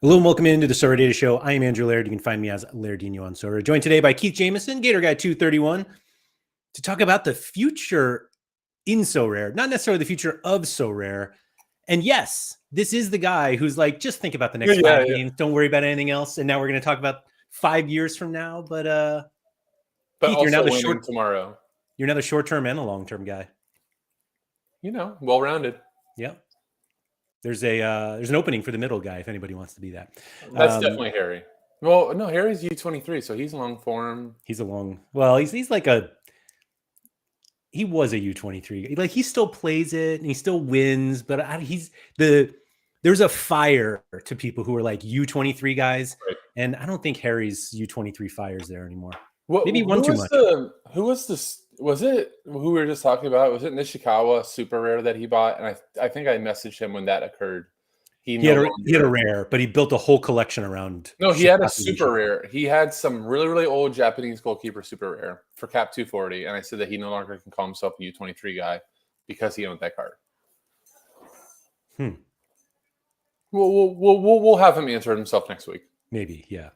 Hello and welcome into the Sorare Data Show. I am Andrew Laird. You can find me as Lairdinho on Sorare. Joined today by Keith Jameson, GatorGuy231, to talk about the future in Sorare, not necessarily the future of Sorare. And yes, this is the guy who's like, just think about the next five games. Don't worry about anything else. And now we're going to talk about 5 years from now. But Keith, you're now the tomorrow. You're now the short-term and a long-term guy. You know, well-rounded. Yeah. There's an opening for the middle guy if anybody wants to be that. That's definitely Harry. Well, no, Harry's U23, so he's long form. He was a U23. Like, he still plays it and he still wins, but there's a fire to people who are like U23 guys, right. And I don't think Harry's U23 fire's there anymore. Maybe one too much. Who was this? Was it who we were just talking about? Was it Nishikawa super rare that he bought? And I think I messaged him when that occurred. He had a rare, but he built a whole collection around. No, he had a super rare. He had some really, really old Japanese goalkeeper super rare for Cap 240. And I said that he no longer can call himself a U23 guy because he owned that card. We'll have him answer himself next week. Maybe, yeah.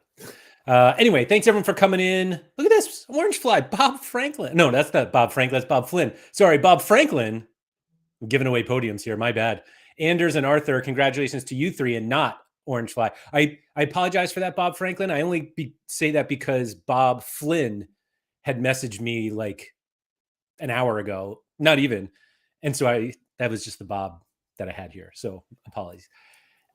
Anyway, thanks everyone for coming in. Look at this orange fly, Bob Franklin. No, that's not Bob Franklin. That's Bob Flynn. Sorry, Bob Franklin. I'm giving away podiums here. My bad. Anders and Arthur, congratulations to you three and not orange fly. I apologize for that, Bob Franklin. I only say that because Bob Flynn had messaged me like an hour ago, not even. And so that was just the Bob that I had here. So apologies.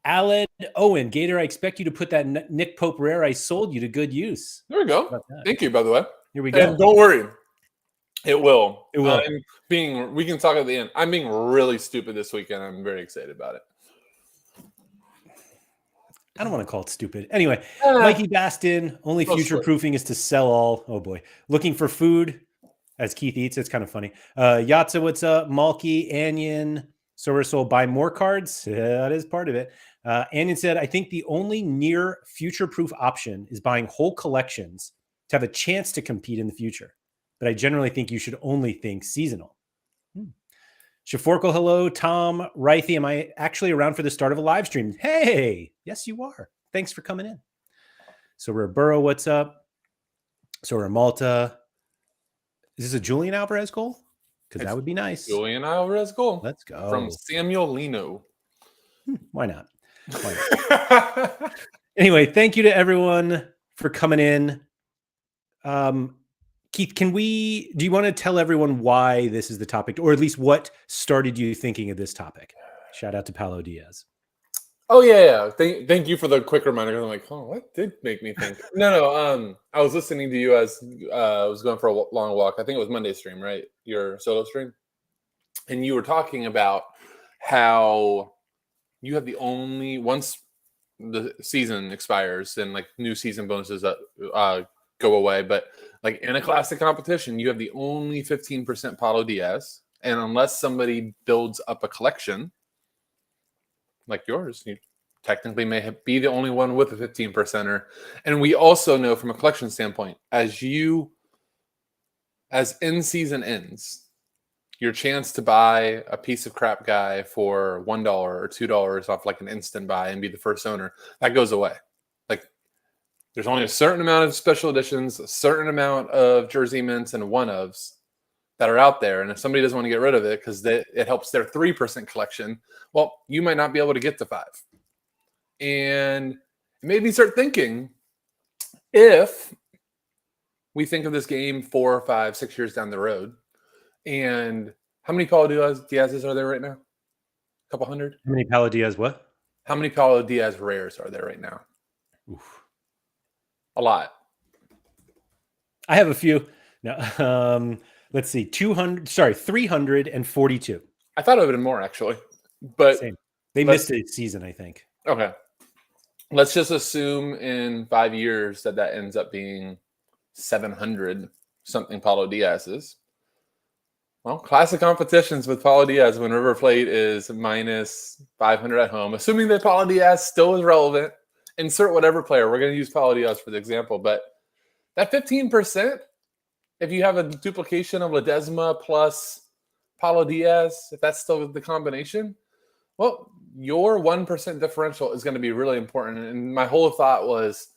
Alan Owen, Gator, I expect you to put that Nick Pope rare I sold you to good use. There we go. Thank you, by the way. Here we go. And don't worry. It will. It will. We can talk at the end. I'm being really stupid this weekend. I'm very excited about it. I don't want to call it stupid. Anyway, Mikey Bastin, only future proofing is to sell all. Oh boy. Looking for food as Keith eats. It's kind of funny. Yatza, what's up? Malky, Anyan, Sorare, buy more cards. That is part of it. Anyan said, I think the only near future-proof option is buying whole collections to have a chance to compete in the future. But I generally think you should only think seasonal. Shaforko, hello. Tom, Rythy, am I actually around for the start of a live stream? Hey, yes, you are. Thanks for coming in. Sorare Burrow, what's up? Sorare Malta. Is this a Julian Alvarez goal? Because that would be nice. Julian Alvarez goal. Let's go. From Samuel Lino. Why not? Anyway, thank you to everyone for coming in. Keith, do you want to tell everyone why this is the topic, or at least what started you thinking of this topic? Shout out to Paulo Diaz. Oh, yeah. Thank you for the quick reminder. I'm like, oh, what did make me think? No. I was listening to you as I was going for a long walk. I think it was Monday stream, right? Your solo stream. And you were talking about how you have the only, once the season expires and like new season bonuses that go away, but like in a classic competition, you have the only 15% Paulo Diaz. And unless somebody builds up a collection like yours, you technically may be the only one with a 15%er. And we also know from a collection standpoint, as end season ends, your chance to buy a piece of crap guy for $1 or $2 off like an instant buy and be the first owner, that goes away. Like there's only a certain amount of special editions, a certain amount of jersey mints and one-ofs that are out there. And if somebody doesn't want to get rid of it because it helps their 3% collection, well, you might not be able to get to 5. And maybe start thinking, if we think of this game 4, 5, 6 years down the road, and how many Paulo Diaz's are there right now? A couple hundred? How many Paulo Diaz what? How many Paulo Diaz rares are there right now? Oof. A lot. I have a few. No, let's see. 342. I thought it would have been more, actually. But same. They missed a season, I think. Okay. Let's just assume in 5 years that ends up being 700 something Paulo Diaz's. Well, classic competitions with Paulo Diaz when River Plate is minus 500 at home, assuming that Paulo Diaz still is relevant. Insert whatever player. We're going to use Paulo Diaz for the example, but that 15%, if you have a duplication of Ledesma plus Paulo Diaz, if that's still the combination, well, your 1% differential is going to be really important. And my whole thought was,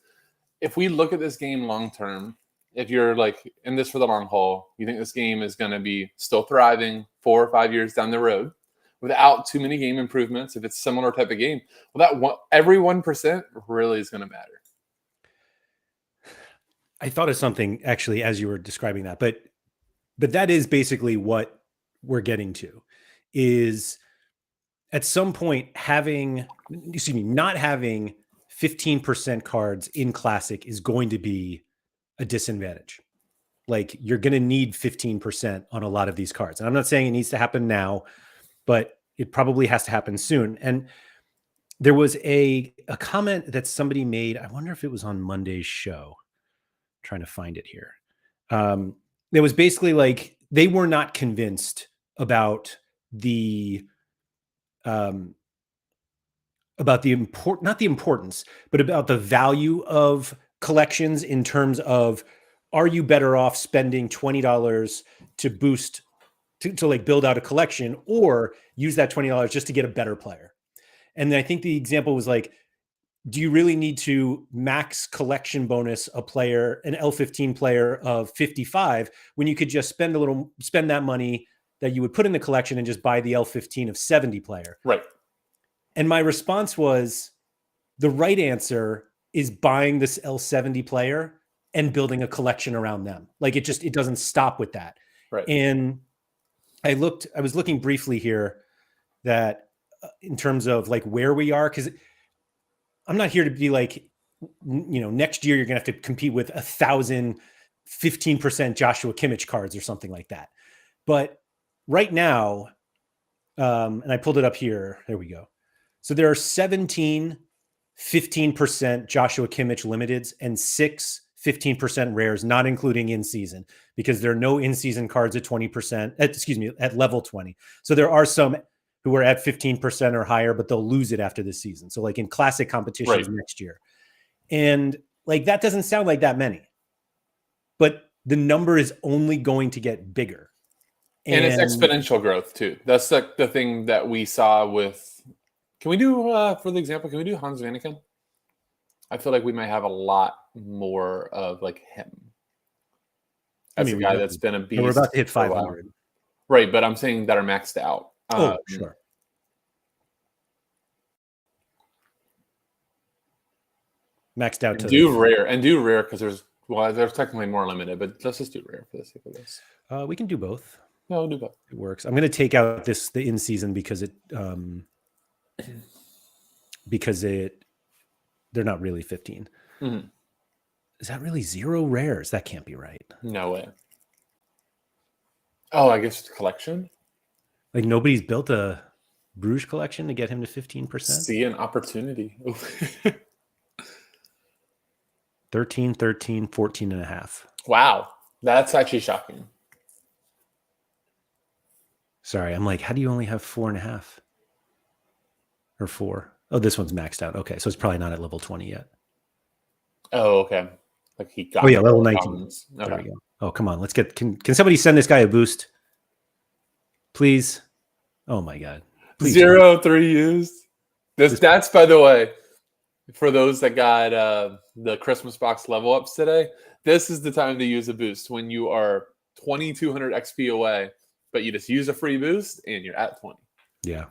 if we look at this game long term, if you're like in this for the long haul, you think this game is going to be still thriving 4 or 5 years down the road without too many game improvements, if it's a similar type of game, well, every 1% really is going to matter. I thought of something actually as you were describing that, but that is basically what we're getting to, is at some point not having 15% cards in Classic is going to be a disadvantage. Like, you're going to need 15% on a lot of these cards. And I'm not saying it needs to happen now, but it probably has to happen soon. And there was a comment that somebody made. I wonder if it was on Monday's show. I'm trying to find it here. It was basically like they were not convinced about the not the importance, but about the value of collections in terms of, are you better off spending $20 to boost to like build out a collection, or use that $20 just to get a better player? And then I think the example was like, do you really need to max collection bonus a player, an L15 player of 55, when you could just spend that money that you would put in the collection and just buy the L15 of 70 player? Right. And my response was, the right answer is buying this L70 player and building a collection around them. Like, it doesn't stop with that. Right. And I was looking briefly here that in terms of like where we are, because I'm not here to be like, next year you're going to have to compete with 1,000 15% Joshua Kimmich cards or something like that. But right now, and I pulled it up here. There we go. So there are 17 15% Joshua Kimmich limiteds and 6 15% rares, not including in season, because there are no in season cards at 20%, at level 20. So there are some who are at 15% or higher, but they'll lose it after this season. So like in classic competitions next year. And like, that doesn't sound like that many, but the number is only going to get bigger. And it's exponential growth too. That's like the thing that we saw with, can we do, for the example, can we do Hans Vanaken? I feel like we might have a lot more of like him as a guy that's been a beast. We're about to hit 500. Right, but I'm saying that are maxed out. Sure. Maxed out to do rare because there's technically more limited, but let's just do rare for the sake of this. We can do both. No, we'll do both. It works. I'm going to take out the in season because they're not really 15. Mm-hmm. Is that really 0 rares? That can't be right. No way. Oh, I guess collection. Like, nobody's built a Bruges collection to get him to 15%. See an opportunity. 13, 14 and a half. Wow. That's actually shocking. Sorry. I'm like, how do you only have 4.5 or 4? Oh, this one's maxed out. Okay. So it's probably not at level 20 yet. Oh, okay. Like he got level 19. Okay. There we go. Oh, come on. Let's get, can somebody send this guy a boost? Please. Oh my God. Please 0-3 used. That's, by the way, for those that got the Christmas box level ups today, this is the time to use a boost when you are 2,200 XP away, but you just use a free boost and you're at 20. Yeah.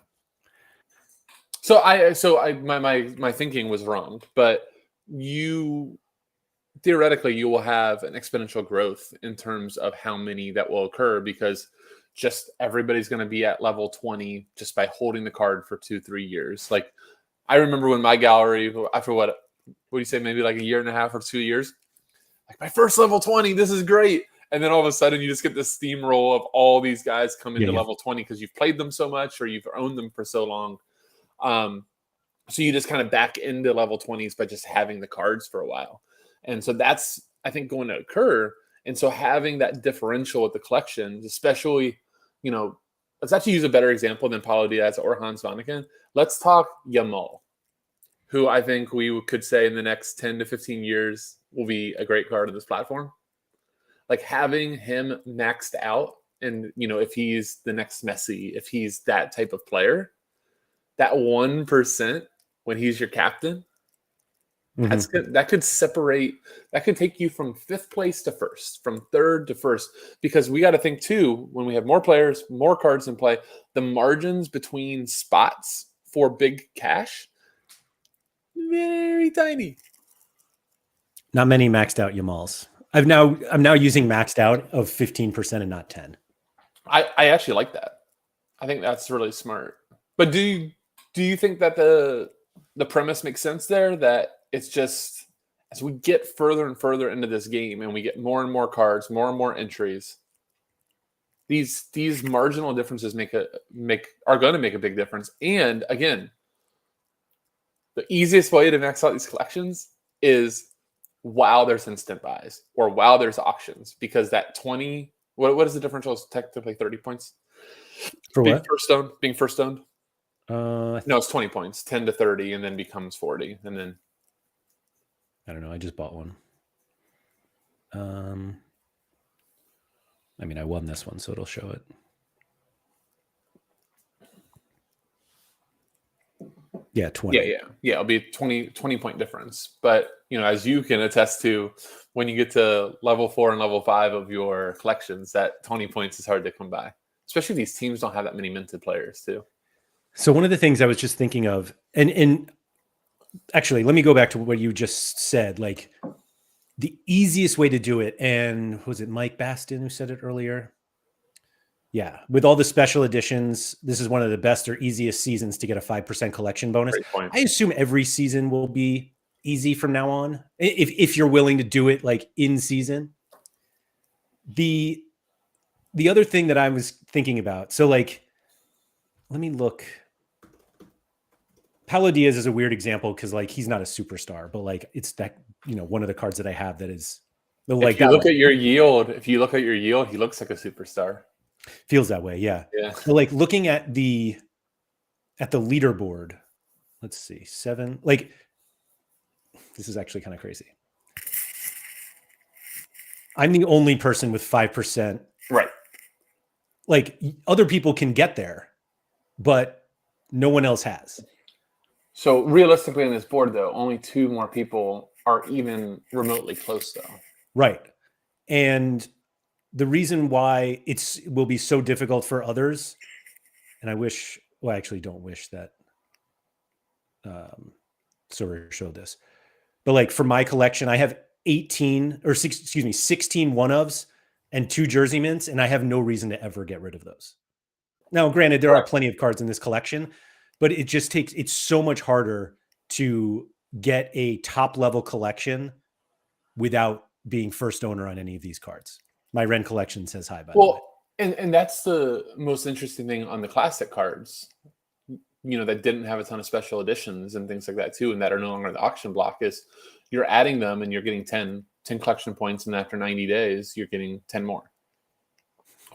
So my thinking was wrong, but theoretically you will have an exponential growth in terms of how many that will occur, because just everybody's going to be at level 20 just by holding the card for 2-3 years. Like, I remember when my gallery, after what do you say, maybe like a year and a half or 2 years, like, my first level 20, this is great. And then all of a sudden you just get this steamroll of all these guys coming to level 20 because you've played them so much or you've owned them for so long. So you just kind of back into level 20s by just having the cards for a while. And so that's, I think, going to occur. And so having that differential with the collections, especially, let's actually use a better example than Paulo Diaz or Hans Vanaken. Let's talk Yamal, who I think we could say in the next 10 to 15 years will be a great card on this platform. Like, having him maxed out, and if he's the next Messi, if he's that type of player, that 1% when he's your captain, that's good. That could separate. That could take you from 5th place to 1st, from 3rd to 1st, because we got to think too. When we have more players, more cards in play, the margins between spots for big cash very tiny. Not many maxed out Yamals. I'm now using maxed out of 15% and not 10. I actually like that. I think that's really smart. But do you think that the premise makes sense there? That it's just as we get further and further into this game and we get more and more cards, more and more entries, these marginal differences are going to make a big difference. And again, the easiest way to max out these collections is while there's instant buys or while there's auctions, because that 20, what is the differential? It's technically 30 points for being what? Being first owned. No, it's 20 points, 10 to 30, and then becomes 40, and then I don't know. I just bought one. I mean, I won this one, so it'll show it. Yeah, 20. Yeah. It'll be a 20 point difference. But as you can attest to, when you get to level 4 and level 5 of your collections, that 20 points is hard to come by. Especially these teams don't have that many minted players too. So one of the things I was just thinking of, and actually, let me go back to what you just said. Like the easiest way to do it, and was it Mike Bastin who said it earlier? Yeah, with all the special editions, this is one of the best or easiest seasons to get a 5% collection bonus. I assume every season will be easy from now on, if you're willing to do it like in season. The other thing that I was thinking about, so like, let me look. Paulo Diaz is a weird example because like he's not a superstar, but like it's that one of the cards that I have that is like. If you look at your yield, he looks like a superstar. Feels that way, yeah. So like looking at the leaderboard, let's see, 7. Like this is actually kind of crazy. I'm the only person with 5%. Right. Like other people can get there, but no one else has. So realistically on this board, though, only 2 more people are even remotely close, though. Right. And the reason why it will be so difficult for others, and I actually don't wish that Sorare showed this, but like for my collection, I have 16 one-ofs and 2 jersey mints, and I have no reason to ever get rid of those. Now, granted, there are plenty of cards in this collection, but it's so much harder to get a top level collection without being first owner on any of these cards. My Ren collection says hi, by the way. And that's the most interesting thing on the classic cards, that didn't have a ton of special editions and things like that too, and that are no longer in the auction block, is you're adding them and you're getting 10 collection points, and after 90 days, you're getting 10 more.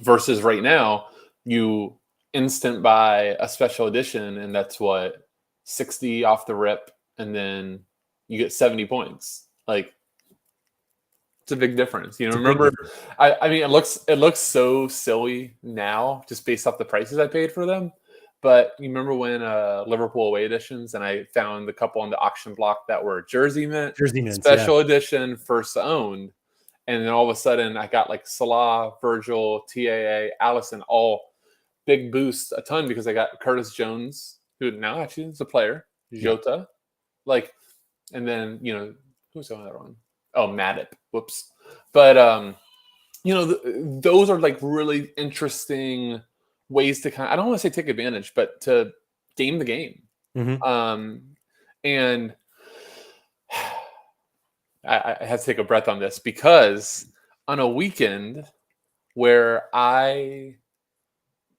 Versus right now, you instant buy a special edition, and that's 60 off the rip, and then you get 70 points. Like, it's a big difference. Remember, I mean, it looks so silly now just based off the prices I paid for them. But you remember when Liverpool away editions, and I found a couple on the auction block that were jersey mint, special edition, first owned, and then all of a sudden I got like Salah, Virgil, TAA, Allison, all big boosts a ton, because I got Curtis Jones, who now actually is a player, Jota, and then who's the other one? Oh, Matip. Whoops. But those are like really interesting ways to I don't want to say take advantage, but to game the game. Mm-hmm. And I had to take a breath on this, because on a weekend where I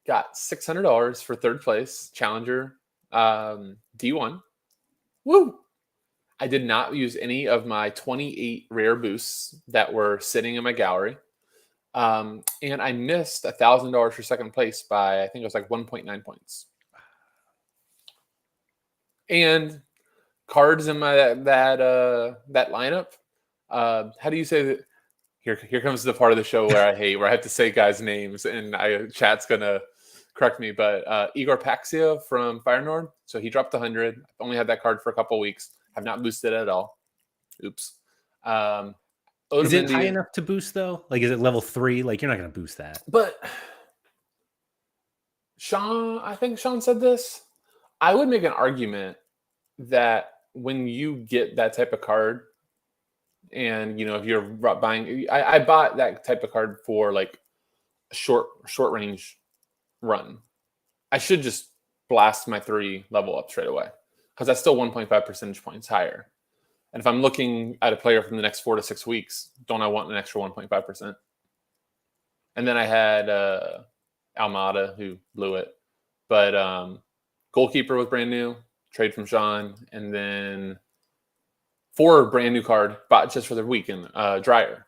got $600 for 3rd place, Challenger, D1, woo! I did not use any of my 28 rare boosts that were sitting in my gallery. And I missed $1,000 for 2nd place by, I think it was like 1.9 points. And cards in my that lineup. How do you say that? Here comes the part of the show where I hate, where I have to say guys' names, and chat's gonna correct me, but Igor Paxia from Fire Nord. So he dropped 100. I've only had that card for a couple of weeks. Have not boosted it at all. Oops. Is it high enough to boost though? Like, is it level 3? Like, you're not going to boost that. But I think Sean said this. I would make an argument that when you get that type of card, and if you're buying, I bought that type of card for like a short range run. I should just blast my 3 level up straight away because that's still 1.5 percentage points higher. And if I'm looking at a player from the next 4 to 6 weeks, don't I want an extra 1.5%? And then I had Almada, who blew it. But goalkeeper was brand new, trade from Sean. And then 4 brand new card, bought just for the weekend, Dryer.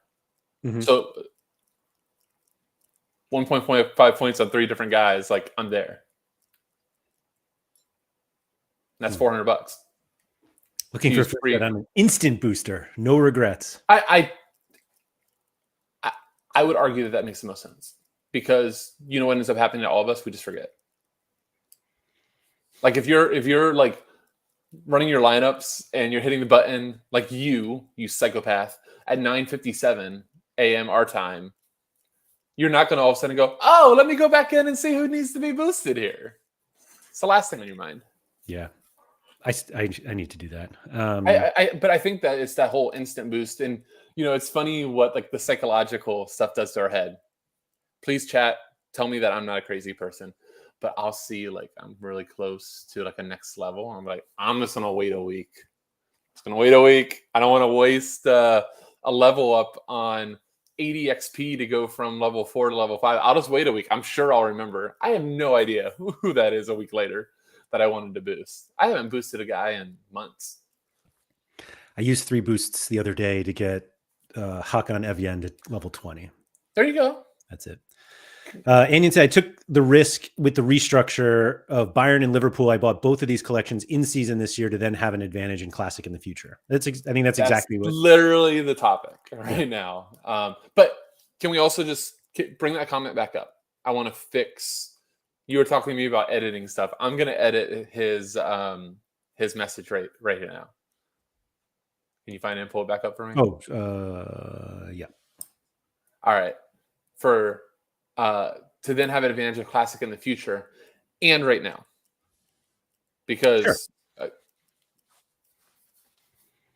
Mm-hmm. So 1.5 points on 3 different guys, like I'm there. And that's $400. Looking for an instant booster, no regrets. I would argue that makes the most sense because what ends up happening to all of us, we just forget. Like if you're like running your lineups and you're hitting the button like you psychopath at 9:57 a.m. our time, you're not going to all of a sudden go, oh, let me go back in and see who needs to be boosted here. It's the last thing on your mind. Yeah. I need to do that. But I think that it's that whole instant boost. And, it's funny what like the psychological stuff does to our head. Please chat. Tell me that I'm not a crazy person. But I'll see like I'm really close to like a next level. I'm like, I'm just going to wait a week. Just going to wait a week. I don't want to waste a level up on 80 XP to go from level 4 to level 5. I'll just wait a week. I'm sure I'll remember. I have no idea who that is a week later that I wanted to boost. I haven't boosted a guy in months. I used 3 boosts the other day to get Hakan Evjen to level 20. There you go. That's it. Anion said, I took the risk with the restructure of Bayern and Liverpool. I bought both of these collections in season this year to then have an advantage in Classic in the future. I think that's exactly what literally the topic right now. But can we also just bring that comment back up? I want to fix. You were talking to me about editing stuff. I'm going to edit his message right here now. Can you find it and pull it back up for me? Yeah. All right. For to then have an advantage of Classic in the future and right now. Because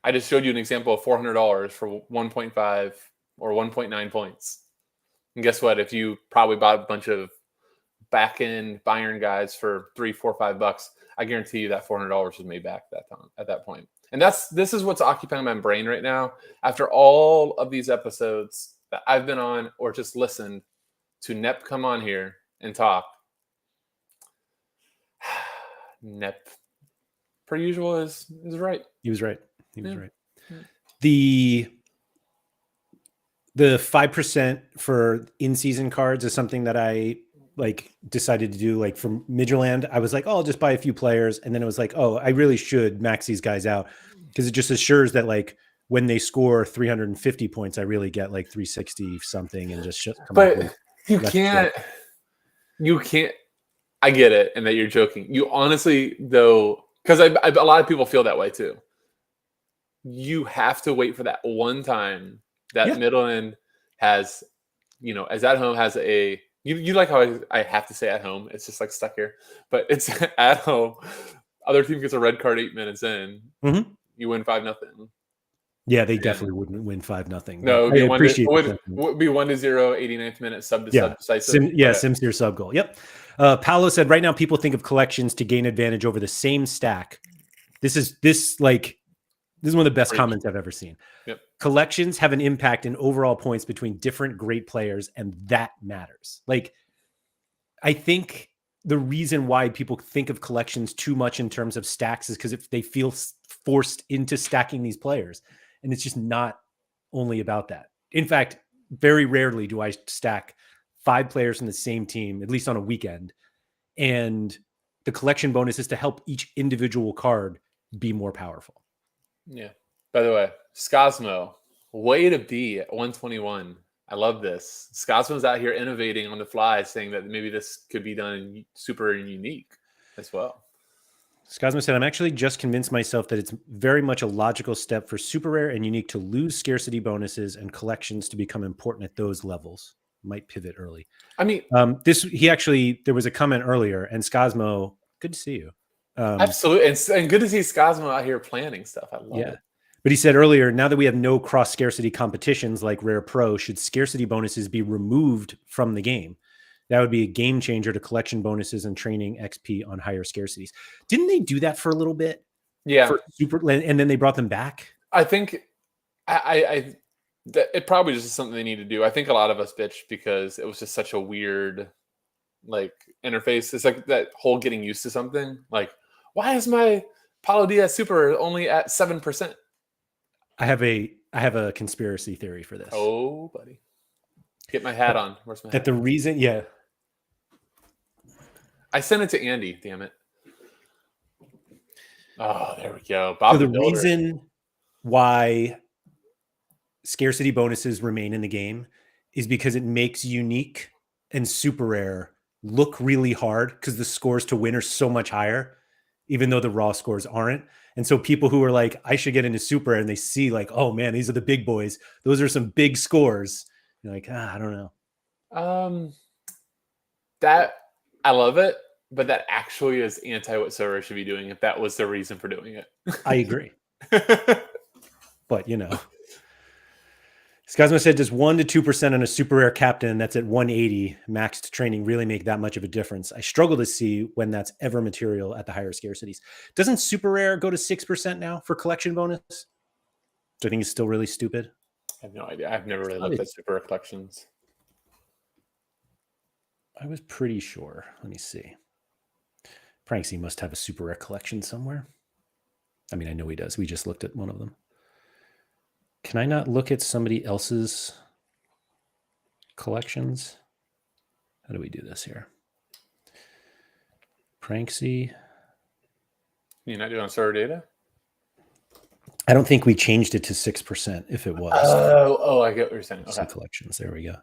I just showed you an example of $400 for 1.5 or 1.9 points. And guess what? If you probably bought a bunch of back-end Bayern guys for $3, $4, $5, I guarantee you that $400 was made back at that point. And this is what's occupying my brain right now. After all of these episodes that I've been on or just listened to Nep come on here and talk, Nep, per usual, is right. He was right. Right. The 5% for in-season cards is something that I decided to do from Midgerland. I was like, oh, I'll just buy a few players. And then it was like, oh, I really should max these guys out because it just assures that when they score 350 points, I really get 360 something and just come but up with you can't, I get it. And that you're joking. You honestly though, because a lot of people feel that way too. You have to wait for that one time that middle end has, as at home has a, you like how I have to say at home. It's just stuck here, but it's at home. Other team gets a red card 8 minutes in. Mm-hmm. You win 5-0. Yeah, they definitely wouldn't win 5-0. No, it would be 1-0, 89th minute sub decisive. Simsier sub goal. Yep. Paolo said, right now people think of collections to gain advantage over the same stack. This is one of the best comments I've ever seen. Yep. Collections have an impact in overall points between different great players, and that matters. I think the reason why people think of collections too much in terms of stacks is because if they feel forced into stacking these players, and it's just not only about that. In fact, very rarely do I stack 5 players in the same team, at least on a weekend, and the collection bonus is to help each individual card be more powerful. Yeah. By the way, Scosmo, way to be at 121 I love this. Scotsman's out here innovating on the fly, saying that maybe this could be done super unique as well. Scosmo said, I'm actually just convinced myself that it's very much a logical step for super rare and unique to lose scarcity bonuses and collections to become important at those levels. Might pivot early. I mean, there was a comment earlier, and Scosmo, good to see you. Absolutely. And good to see Scosmo out here planning stuff. I love it. But he said earlier, now that we have no cross scarcity competitions like Rare Pro, should scarcity bonuses be removed from the game? That would be a game changer to collection bonuses and training XP on higher scarcities. Didn't they do that for a little bit? Yeah. And then they brought them back? I think it probably just is something they need to do. I think a lot of us bitched because it was just such a weird like interface. It's like that whole getting used to something. Like, why is my Paulo Diaz Super only at 7%? I have a conspiracy theory for this. Oh, buddy. Get my hat on. Where's my hat? The reason, yeah. I sent it to Andy, damn it. Oh, there we go. So the reason why scarcity bonuses remain in the game is because it makes unique and super rare look really hard because the scores to win are so much higher, even though the raw scores aren't. And so people who are like, I should get into super rare, and they see like, oh man, these are the big boys. Those are some big scores. You're like, I don't know. That I love it, but that actually is anti what Sorare should be doing if that was the reason for doing it. I agree. But you know. Scosmo said, does 1 to 2% on a super rare captain that's at 180 maxed training really make that much of a difference? I struggle to see when that's ever material at the higher scarcities. Doesn't super rare go to 6% now for collection bonus? So I think it's still really stupid. I have no idea. I've never really looked at super rare collections. I was pretty sure. Let me see. Pranksy must have a super rare collection somewhere. I mean, I know he does. We just looked at one of them. Can I not look at somebody else's collections? How do we do this here? Pranksy. You're not doing Sorare data? I don't think we changed it to 6% if it was. Oh, I get what you're saying. Okay. Collections. There we go.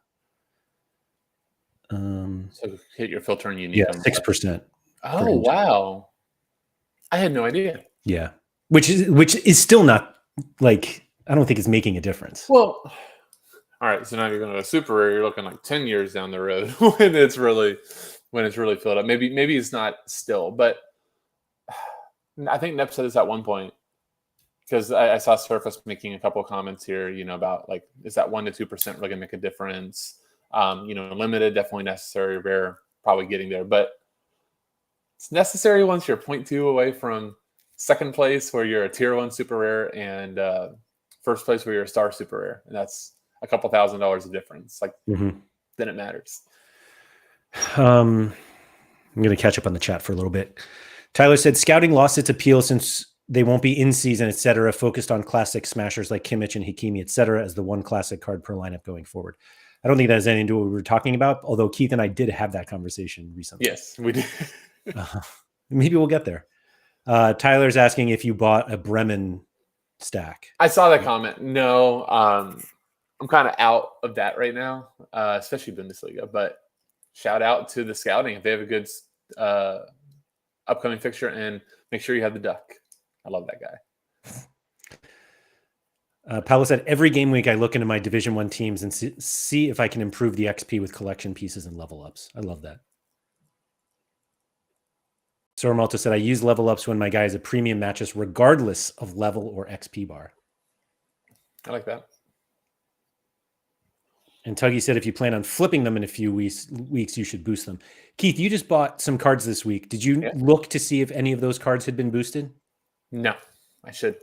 So hit your filter and unique. Yeah, 6%. Oh, wow. I had no idea. Yeah. Which is still not like, I don't think it's making a difference. Well, all right. So now you're going to go super rare. You're looking like 10 years down the road when it's really filled up. Maybe it's not still, but I think Nep said this at one point because I saw Surface making a couple of comments here, about like, is that 1 to 2% really going to make a difference? Limited, definitely necessary, rare, probably getting there, but it's necessary once you're 0.2 away from second place where you're a tier 1 super rare and first place where you're a star super rare, and that's a couple $1,000s of difference. Like, then it matters. I'm going to catch up on the chat for a little bit. Tyler said scouting lost its appeal since they won't be in season, etc. Focused on classic smashers like Kimmich and Hakimi, etc. as the one classic card per lineup going forward. I don't think that has anything to do with what we were talking about, although Keith and I did have that conversation recently. Yes, we did. Maybe we'll get there. Tyler's asking if you bought a Bremen stack. I saw that comment. No, I'm kind of out of that right now, especially Bundesliga. But shout out to the scouting if they have a good upcoming fixture, and make sure you have the duck. I love that guy. Paolo said, every game week I look into my Division 1 teams and see if I can improve the XP with collection pieces and level ups. I love that. Sormalto said, I use level ups when my guy is a premium matches regardless of level or XP bar. I like that. And Tuggy said, if you plan on flipping them in a few weeks, you should boost them. Keith, you just bought some cards this week. Did you look to see if any of those cards had been boosted? No, I should.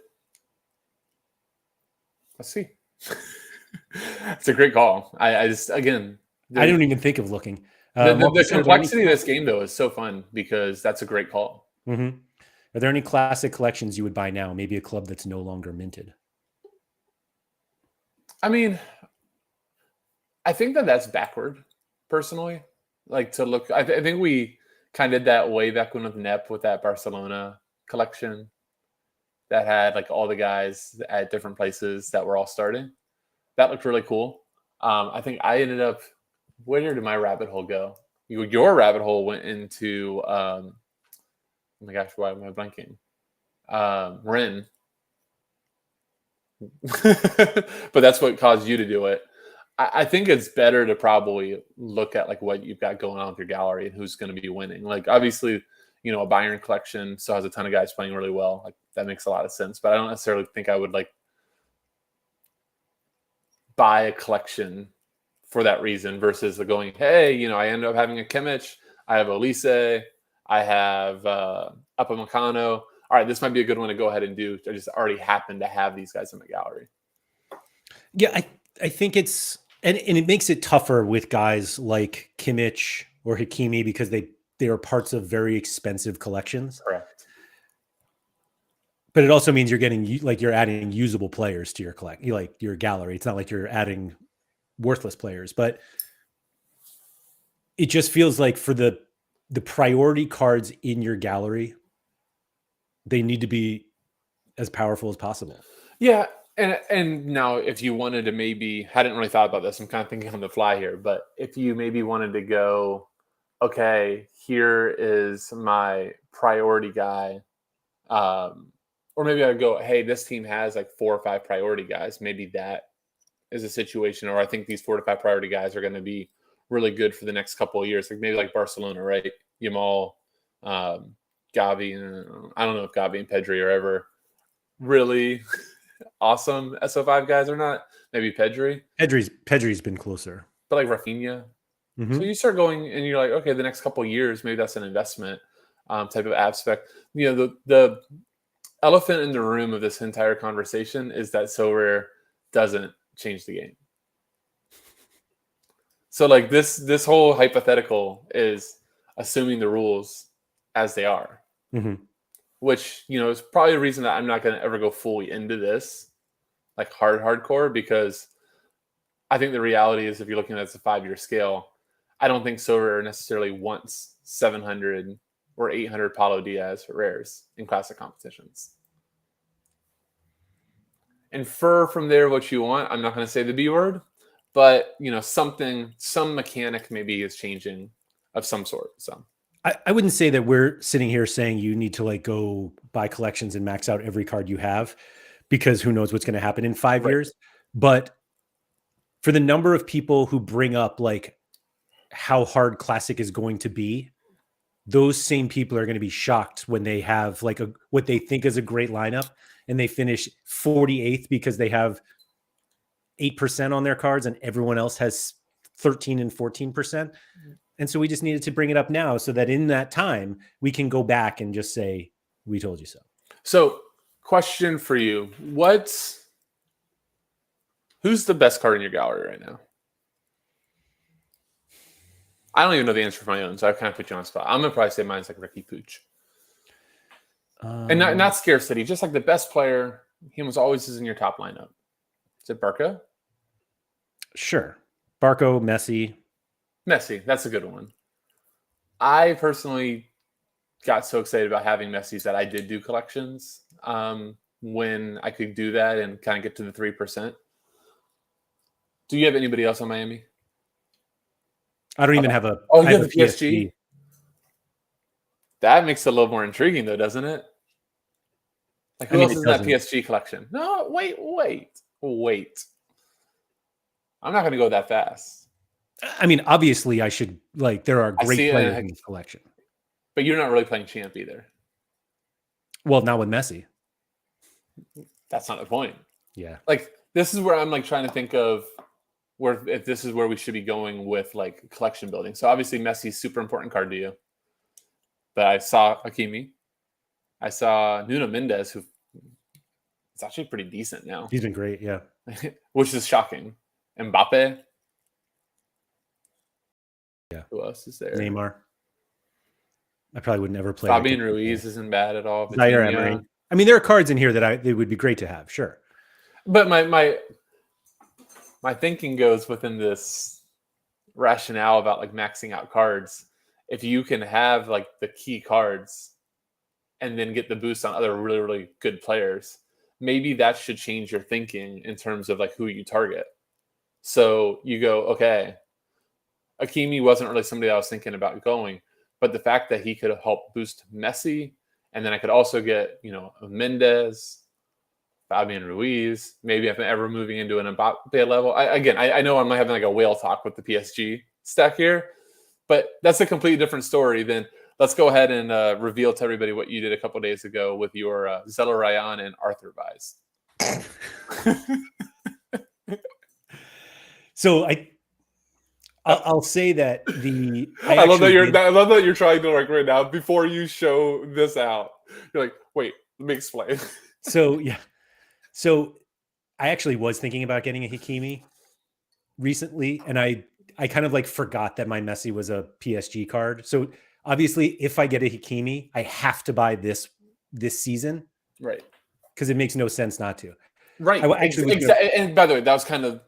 Let's see. It's a great call. I just, again, I don't even think of looking. The complexity of this game, though, is so fun because that's a great call. Mm-hmm. Are there any classic collections you would buy now? Maybe a club that's no longer minted? I mean, I think that's backward, personally. Like to look, I think we kind of did that way back when with Nep with that Barcelona collection that had like all the guys at different places that were all starting. That looked really cool. I think I ended up. Where did my rabbit hole go? Your rabbit hole went into. Oh my gosh, why am I blanking? Ren. But that's what caused you to do it. I think it's better to probably look at like what you've got going on with your gallery and who's going to be winning. Like obviously, you know, a Bayern collection still has a ton of guys playing really well. Like that makes a lot of sense. But I don't necessarily think I would like buy a collection for that reason versus the going, hey, you know, I ended up having a Kimmich, I have Elise, I have Upamecano. All right, this might be a good one to go ahead and do. I just already happen to have these guys in my gallery. Yeah, I think it's and it makes it tougher with guys like Kimmich or Hakimi because they are parts of very expensive collections. Correct. But it also means you're getting like you're adding usable players to your your gallery. It's not like you're adding worthless players, but it just feels like for the priority cards in your gallery, they need to be as powerful as possible. Yeah. And now if you wanted to maybe, I hadn't really thought about this. I'm kind of thinking on the fly here, but if you maybe wanted to go, okay, here is my priority guy. Or maybe I'd go, hey, this team has like 4 or 5 priority guys. Maybe that is a situation, or I think these 4 to 5 priority guys are going to be really good for the next couple of years. Like maybe like Barcelona, right? Yamal, Gavi, I don't know if Gavi and Pedri are ever really awesome SO5 guys or not. Maybe Pedri. Pedri's been closer. But like Rafinha. Mm-hmm. So you start going and you're like, okay, the next couple of years, maybe that's an investment type of aspect. You know, the elephant in the room of this entire conversation is that Sorare doesn't change the game. So like this whole hypothetical is assuming the rules as they are. Mm-hmm. Which, you know, is probably the reason that I'm not going to ever go fully into this, like hardcore, because I think the reality is if you're looking at it as a 5-year scale, I don't think Sorare necessarily wants 700 or 800 Paulo Diaz rares in classic competitions. Infer from there what you want. I'm not going to say the B word, but, you know, some mechanic maybe is changing of some sort. So I wouldn't say that we're sitting here saying you need to like go buy collections and max out every card you have because who knows what's going to happen in 5 years. But for the number of people who bring up like how hard classic is going to be, those same people are going to be shocked when they have like what they think is a great lineup and they finish 48th because they have 8% on their cards and everyone else has 13 and 14%. And so we just needed to bring it up now so that in that time we can go back and just say, we told you so. So question for you. Who's the best card in your gallery right now? I don't even know the answer for my own, so I kind of put you on the spot. I'm going to probably say mine's like Ricky Pooch. And not Scarcity, just like the best player. He was always in your top lineup. Is it Barco? Sure. Barco, Messi. Messi, that's a good one. I personally got so excited about having Messi's that I did do collections when I could do that and kind of get to the 3%. Do you have anybody else on Miami? I don't even have a. Oh, you have the PSG? That makes it a little more intriguing, though, doesn't it? Like, who else is in that PSG collection? No, wait. I'm not going to go that fast. I mean, obviously, I should like. There are great players in this collection, but you're not really playing champ either. Well, not with Messi. That's not the point. Yeah, like this is where I'm like trying to think of where if this is where we should be going with like collection building. So obviously, Messi's super important card to you. But I saw Hakimi. I saw Nuno Mendes, who is actually pretty decent now. He's been great, yeah. Which is shocking. Mbappe. Yeah. Who else is there? Neymar. I probably would never play. Fabian Ruiz isn't bad at all. Zaire Emery. I mean, there are cards in here that it would be great to have, sure. But my thinking goes within this rationale about like maxing out cards. If you can have like the key cards and then get the boost on other really, really good players, maybe that should change your thinking in terms of like who you target. So you go, okay, Hakimi wasn't really somebody I was thinking about going, but the fact that he could help boost Messi, and then I could also get, Mendes, Fabian Ruiz, maybe if I'm ever moving into an Mbappe level. I know I'm having like a whale talk with the PSG stack here, but that's a completely different story than let's go ahead and reveal to everybody what you did a couple days ago with your Zeller Ryan and Arthur buys. So I'll say that I love that you're trying to like right now before you show this out. You're like, wait, let me explain. So I actually was thinking about getting a Hakimi recently, and I kind of like forgot that my Messi was a PSG card. So obviously, if I get a Hakimi, I have to buy this season, right? Because it makes no sense not to. Right. And by the way, that was kind of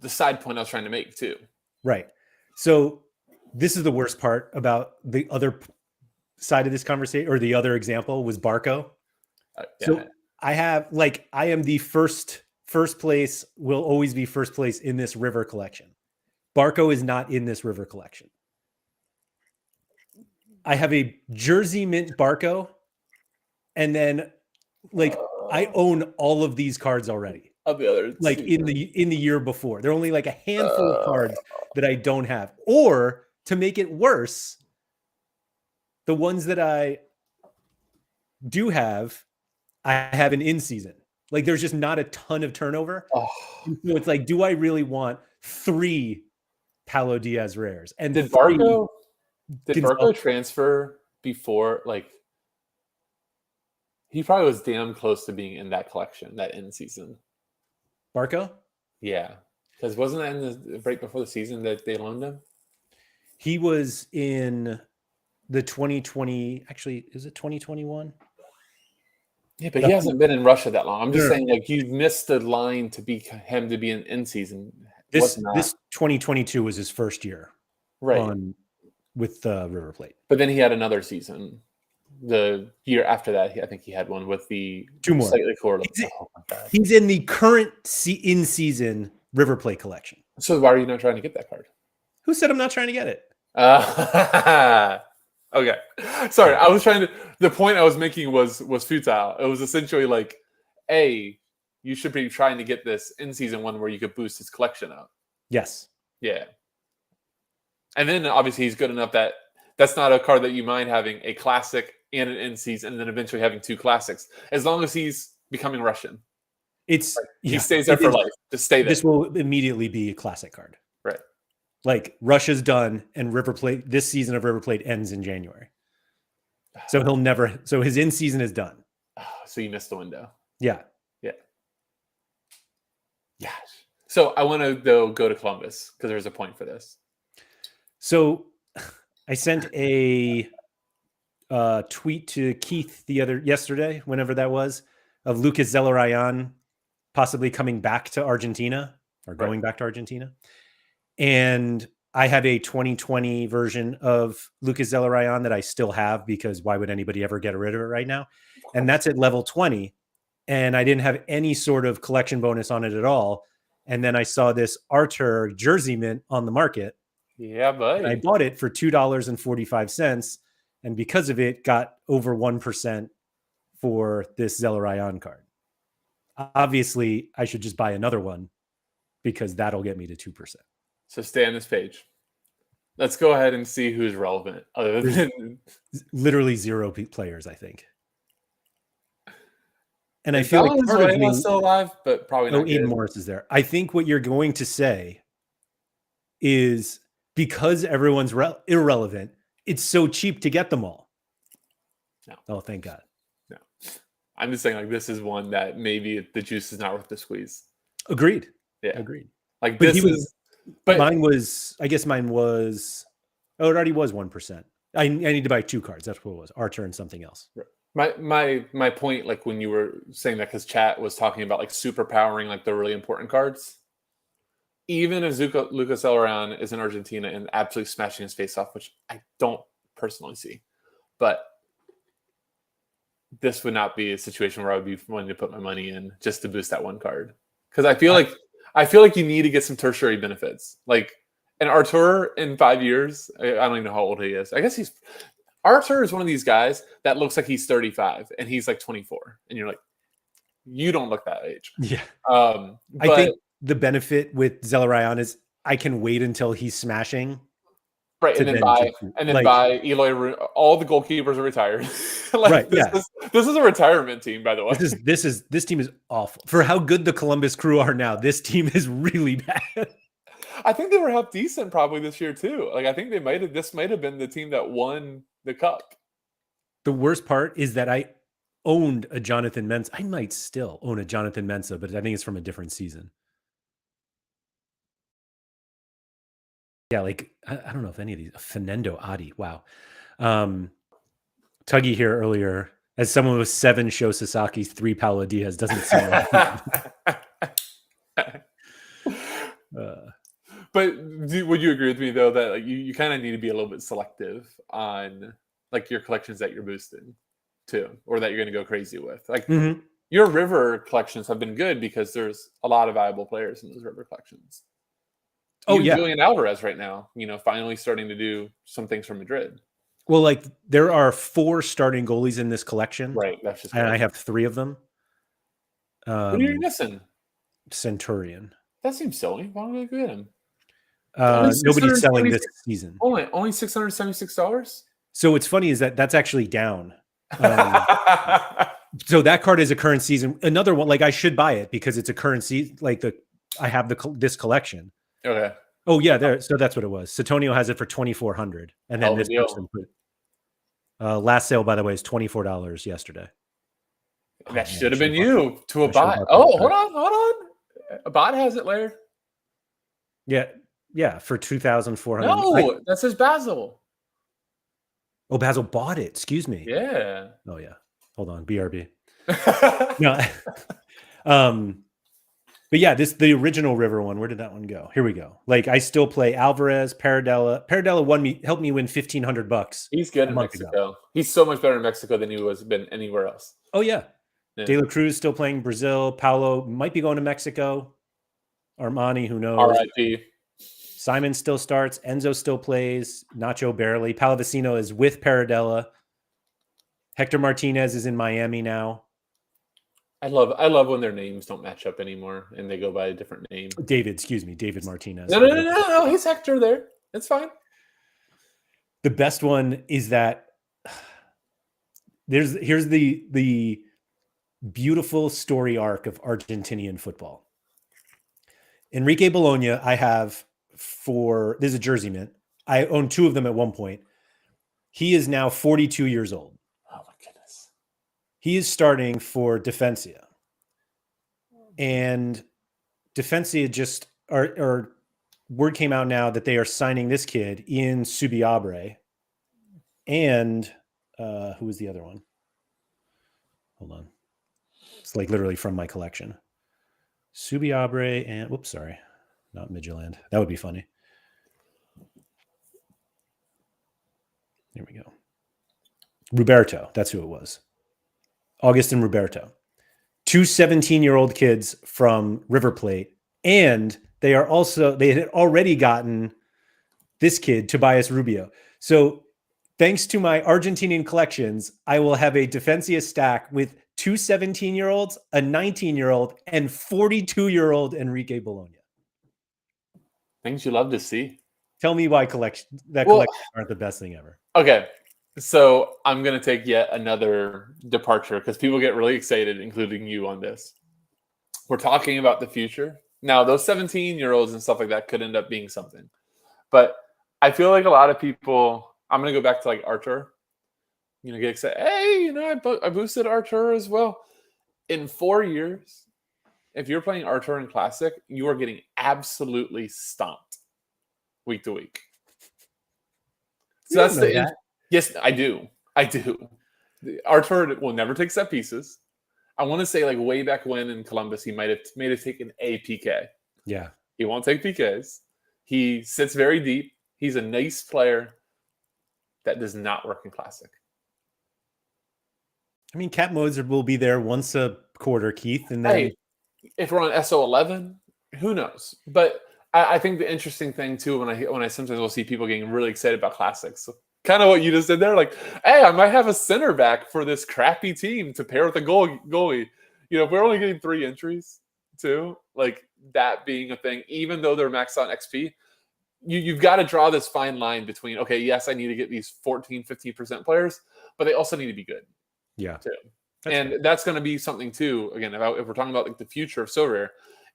the side point I was trying to make too. Right. So this is the worst part about the other side of this conversation, or the other example was Barco. So I am the first place, will always be first place in this River collection. Barco is not in this River collection. I have a jersey mint Barco, and then I own all of these cards already. Of the others, in the year before. There are only like a handful of cards that I don't have. Or to make it worse, the ones that I do have, I have an in season. Like there's just not a ton of turnover. Oh. So it's like, do I really want 3 Paulo Diaz rares? And did Barco transfer before? Like he probably was damn close to being in that collection, that in season. Barco? Yeah. Because wasn't that in the break before the season that they loaned him? He was in the 2020. Actually, is it 2021? Yeah, but he hasn't been in Russia that long. I'm just saying, like, you've missed the line to be him to be an in season. This 2022 was his first year, right? With the River Plate. But then he had another season. The year after that, I think he had one with the 2 more. Slightly core. He's in the current in season River Plate collection. So why are you not trying to get that card? Who said I'm not trying to get it? Okay. Sorry, I was trying to. The point I was making was futile. It was essentially like, you should be trying to get this in season one where you could boost his collection up. Yes. Yeah. And then obviously he's good enough that that's not a card that you mind having a classic and an in season, and then eventually having 2 classics. As long as he's becoming Russian, he stays there for life. Just stay there. This will immediately be a classic card, right? Like Russia's done, and River Plate. This season of River Plate ends in January, so he'll never. So his in season is done. So you missed the window. Yeah. So I want to though go to Columbus because there's a point for this. So I sent a tweet to Keith yesterday, whenever that was, of Lucas Zelarayan possibly coming back to Argentina or going back to Argentina. And I have a 2020 version of Lucas Zelarayan that I still have, because why would anybody ever get rid of it right now? And that's at level 20. And I didn't have any sort of collection bonus on it at all. And then I saw this Arthur jersey mint on the market. Yeah, buddy. I bought it for $2.45. And because of it, got over 1% for this Zelarayan card. Obviously, I should just buy another one, because that'll get me to 2%. So stay on this page. Let's go ahead and see who's relevant. Other than literally 0 players, I think. And I feel like part of me still alive, but probably not. Aiden Morris is there. I think what you're going to say is, because everyone's irrelevant, it's so cheap to get them all. No. Oh, thank God. No. I'm just saying, like, this is one that maybe the juice is not worth the squeeze. Agreed. Yeah. Agreed. Like, but mine was, it already was 1%. I need to buy 2 cards. That's what it was. Archer and something else. Right. My point, like when you were saying that, because chat was talking about like superpowering like the really important cards. Even if Lucas Zelarayan is in Argentina and absolutely smashing his face off, which I don't personally see, but this would not be a situation where I would be wanting to put my money in just to boost that one card. Because I feel like I feel like you need to get some tertiary benefits. Like an Artur in 5 years, I don't even know how old he is. I guess Artur is one of these guys that looks like he's 35 and he's like 24. And you're like, you don't look that age. Yeah. But I think the benefit with Zelarayan is I can wait until he's smashing. Right, and then buy Eloy. All the goalkeepers are retired. Right, this is a retirement team, by the way. This team is awful. For how good the Columbus Crew are now, this team is really bad. I think they were half decent probably this year too. Like I think this might have been the team that won the cup. The worst part is that I owned a Jonathan Mensah. I might still own a Jonathan Mensah, but I think it's from a different season. Yeah, like I don't know if any of these. Fernando Adi, wow. Tuggy here earlier, as someone with 7 Sho Sasaki's, 3 Paulo Diaz doesn't seem But would you agree with me though that like, you kind of need to be a little bit selective on like your collections that you're boosting too, or that you're going to go crazy with? Like your river collections have been good because there's a lot of viable players in those river collections. Julian Alvarez right now, finally starting to do some things for Madrid. Well, like there are 4 starting goalies in this collection, right? That's just and I have 3 of them. Who are you missing? Centurion. That seems silly. Why don't I get him? Nobody's selling this season. Only $676. So what's funny is that's actually down. So that card is a current season. Another one, like I should buy it because it's a current season. Like I have this collection. Okay. Oh yeah, there. So that's what it was. Satonio has it for $2,400, and then this person put. Last sale, by the way, is $24 yesterday. That should have been you to a bot. Oh, hold on. A bot has it, Laird. Yeah, for $2,400. No, that says Basil. Oh, Basil bought it. Excuse me. Yeah. Oh yeah. Hold on, BRB. No. But yeah, the original River one. Where did that one go? Here we go. Like I still play Alvarez, Paradella. Paradella helped me win $1,500. He's good in Mexico. He's so much better in Mexico than he was been anywhere else. Oh yeah. De La Cruz still playing Brazil. Paulo might be going to Mexico. Armani, who knows? R.I.P. Simon still starts. Enzo still plays. Nacho barely. Pallavicino is with Paradella. Hector Martinez is in Miami now. I love when their names don't match up anymore and they go by a different name. David Martinez. No, he's Hector there. It's fine. The best one is that here's the beautiful story arc of Argentinian football. Enrique Bologna, I have this is a jersey mint. I owned 2 of them at one point. He is now 42 years old. Oh my goodness. He is starting for Defensia. And Defensia just word came out now that they are signing this kid, Ian Subiabre. And who was the other one? Hold on. It's like literally from my collection. Subiabre and whoops, sorry. Not Midtjylland. That would be funny. Here we go. Roberto. That's who it was. Augustin Roberto. 2 17-year-old kids from River Plate. And they had already gotten this kid, Tobias Rubio. So thanks to my Argentinian collections, I will have a Defensia stack with 2 17-year-olds, a 19-year-old, and 42-year-old Enrique Bologna. Things you love to see. Tell me why collections aren't the best thing ever. Okay. So I'm going to take yet another departure because people get really excited, including you on this. We're talking about the future. Now, those 17-year-olds and stuff like that could end up being something. But I feel like a lot of people, I'm going to go back to like Artur, get excited. Hey, I boosted Artur as well. In 4 years, if you're playing Artur in Classic, you are getting absolutely stomped week to week. So yes, I do. Artur will never take set pieces. I want to say like way back when in Columbus, he might have taken a PK. Yeah. He won't take PKs. He sits very deep. He's a nice player that does not work in Classic. I mean, Cat Moser will be there once a quarter, Keith. And then if we're on SO11, Who knows? But I think the interesting thing too, when I sometimes will see people getting really excited about classics, so kind of what you just did there, like, hey, I might have a center back for this crappy team to pair with a goalie. If we're only getting 3 entries too, like that being a thing, even though they're maxed out XP, you've got to draw this fine line between, okay, yes, I need to get these 14, 15% players, but they also need to be good. Yeah. Too. That's going to be something too, again, if we're talking about like the future of Sorare,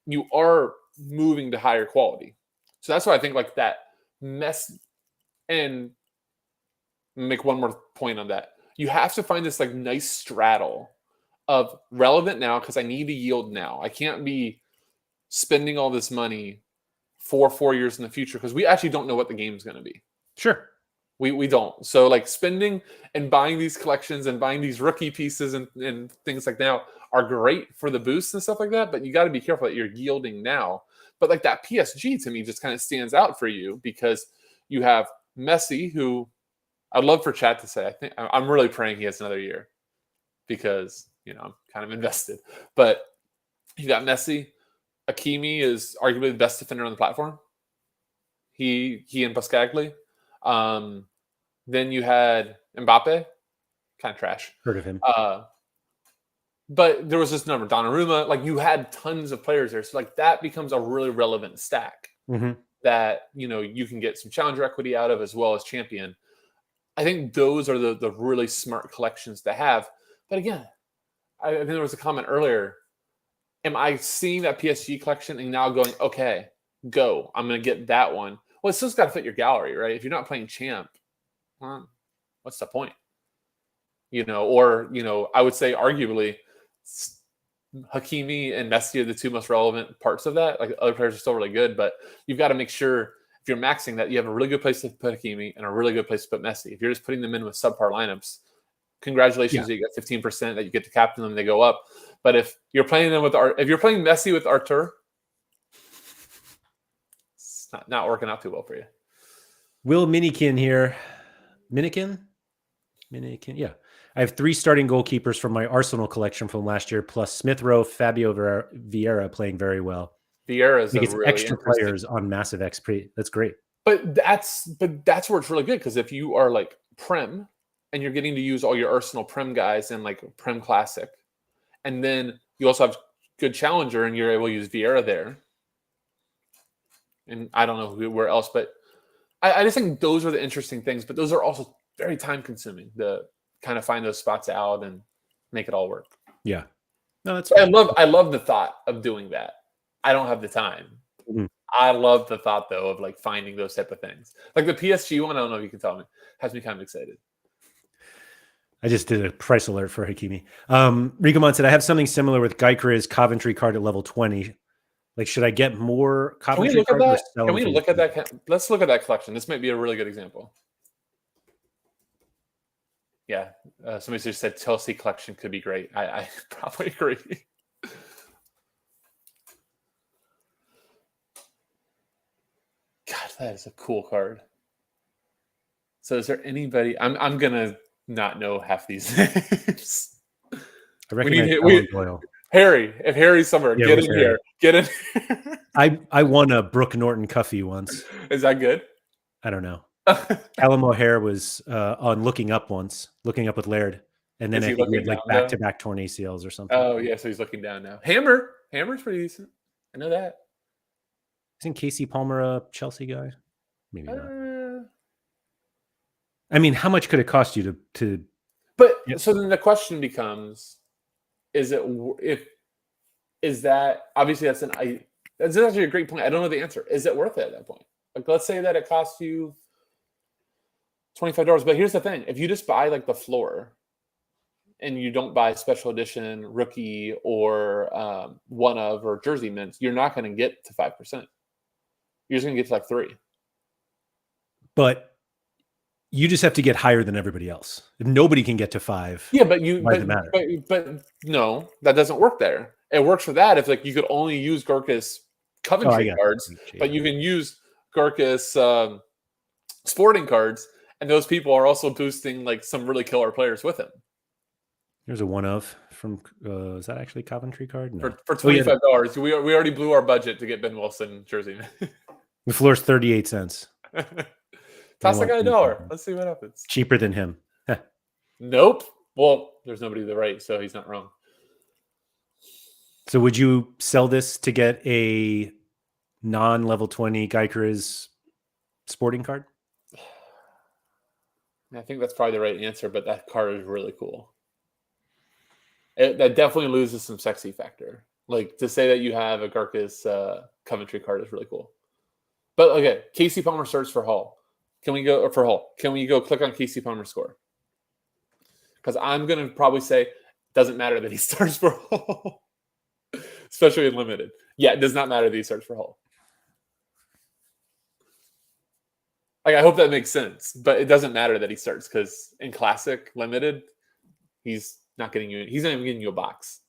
you are moving to higher quality. So that's why I think like that mess, and make one more point on that. You have to find this like nice straddle of relevant now because I need to yield now. I can't be spending all this money for 4 years in the future because we actually don't know what the game is going to be. Sure. We don't. So like spending and buying these collections and buying these rookie pieces and things like now are great for the boosts and stuff like that, but you got to be careful that you're yielding now. But like that PSG to me just kind of stands out for you because you have Messi, who I'd love for chat to say, I think I'm really praying he has another year because, I'm kind of invested. But you got Messi. Hakimi is arguably the best defender on the platform. He and Pascagli. Then you had Mbappe, kind of trash. Heard of him. But there was this number, Donnarumma. Like you had tons of players there, so like that becomes a really relevant stack that you can get some challenger equity out of as well as champion. I think those are the really smart collections to have. But again, I think there was a comment earlier. Am I seeing that PSG collection and now going, okay, go, I'm going to get that one? Well, it's still got to fit your gallery, right? If you're not playing champ, what's the point? I would say arguably Hakimi and Messi are the 2 most relevant parts of that. Like other players are still really good, but you've got to make sure if you're maxing that you have a really good place to put Hakimi and a really good place to put Messi. If you're just putting them in with subpar lineups, congratulations, you get 15% that you get to captain them, they go up. But if you're playing them if you're playing Messi with Artur, it's not working out too well for you. Will Minikin here. Minikin, yeah. I have 3 starting goalkeepers from my Arsenal collection from last year, plus Smith Rowe, Fabio Vieira playing very well. Vieira's a really extra players on massive XP. That's great. But that's where it's really good because if you are like Prem and you're getting to use all your Arsenal Prem guys in like Prem Classic, and then you also have good challenger and you're able to use Vieira there. And I don't know where else, but I just think those are the interesting things. But those are also very time consuming to kind of find those spots out and make it all work. Yeah. No, that's I love the thought of doing that. I don't have the time. I love the thought though of like finding those type of things. Like the PSG one, I don't know if you can tell me, has me kind of excited. I just did a price alert for Hakimi. Rikomon said, I have something similar with Geiker's Coventry card at level 20. Like, should I get more Coventry cards? Can we look at that? Let's look at that collection. This might be a really good example. Yeah. Somebody just said Chelsea collection could be great. I probably agree. God, that is a cool card. So is there anybody? I'm going to not know half these names. I recognize Harry. If Harry's somewhere, get in here. Get in here. I won a Brooke Norton Cuffy once. Is that good? I don't know. Callum O'Hare was on Looking Up once, looking up with Laird. And then I think he had like back-to-back torn ACLs or something. Oh, yeah. So he's looking down now. Hammer's pretty decent. I know that. Isn't Casey Palmer a Chelsea guy? Maybe not. I mean, how much could it cost you to? But so then the question becomes: is that obviously that's actually a great point. I don't know the answer. Is it worth it at that point? Like, let's say that it costs you $25, but here's the thing: if you just buy like the floor, and you don't buy special edition rookie or one of or jersey mints, you're not going to get to 5%. You're just going to get to like 3. But you just have to get higher than everybody else. If nobody can get to 5, yeah, but no, that doesn't work there. It works for that if like you could only use Gurkha's Coventry cards, but you can use Gurkha's Sporting cards, and those people are also boosting like some really killer players with him. There's a one of from is that actually Coventry card? No. For $25. We already blew our budget to get Ben Wilson jersey. The floor's 38 cents. Toss the guy $1. Let's see what happens. Cheaper than him. Nope. Well, there's nobody to the right, so he's not wrong. So would you sell this to get a non-level 20 GatorGuy231 sporting card? I think that's probably the right answer, but that card is really cool. That definitely loses some sexy factor. Like, to say that you have a GatorGuy231 Coventry card is really cool. But okay, Casey Palmer starts for Hull. Can we go for Hull? Can we go click on Casey Palmer's score? Because I'm going to probably say it doesn't matter that he starts for Hull, especially in limited. Yeah, it does not matter that he starts for Hull. Like, I hope that makes sense, but it doesn't matter that he starts because in classic limited, he's not getting you. He's not even getting you a box.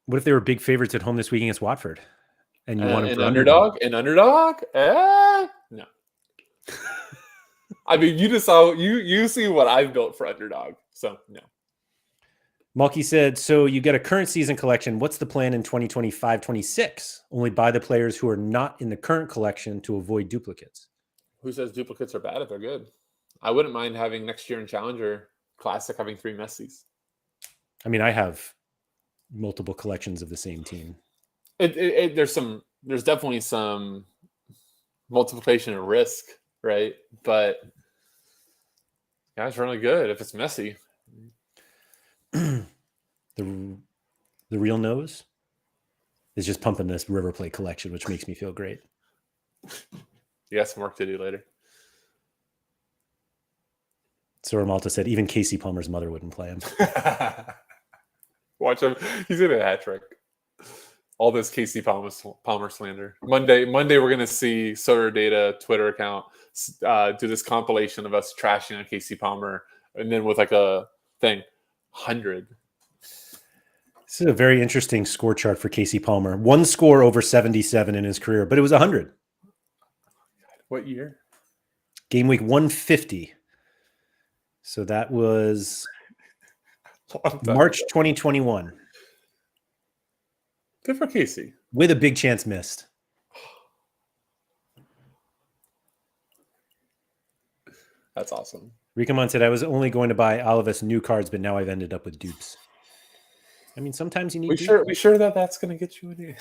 What if they were big favorites at home this week against Watford, and you want him an for underdog? An underdog? No. I mean, you just saw you see what I've built for underdog, so no. Malky said, so you get a current season collection. What's the plan in 2025-26? Only buy the players who are not in the current collection to avoid duplicates. Who says duplicates are bad if they're good? I wouldn't mind having next year in Challenger Classic having 3 Messis. I mean, I have multiple collections of the same team. There's definitely some multiplication of risk, right? But yeah, it's really good if it's messy. The real nose is just pumping this River Plate collection, which makes me feel great. You got some work to do later. Sorare Malta said even Casey Palmer's mother wouldn't play him. Watch him. He's in a hat trick. All this Casey Palmer slander. Monday we're going to see Sorare Data Twitter account do this compilation of us trashing on Casey Palmer, and then with like a thing, 100. This is a very interesting score chart for Casey Palmer. One score over 77 in his career, but it was 100. What year? Game week 150. So that was March 2021. Good for Casey. With a big chance missed. That's awesome. Rikamon said, I was only going to buy Olivis new cards, but now I've ended up with dupes. I mean, sometimes you need we sure that that's going to get you in here.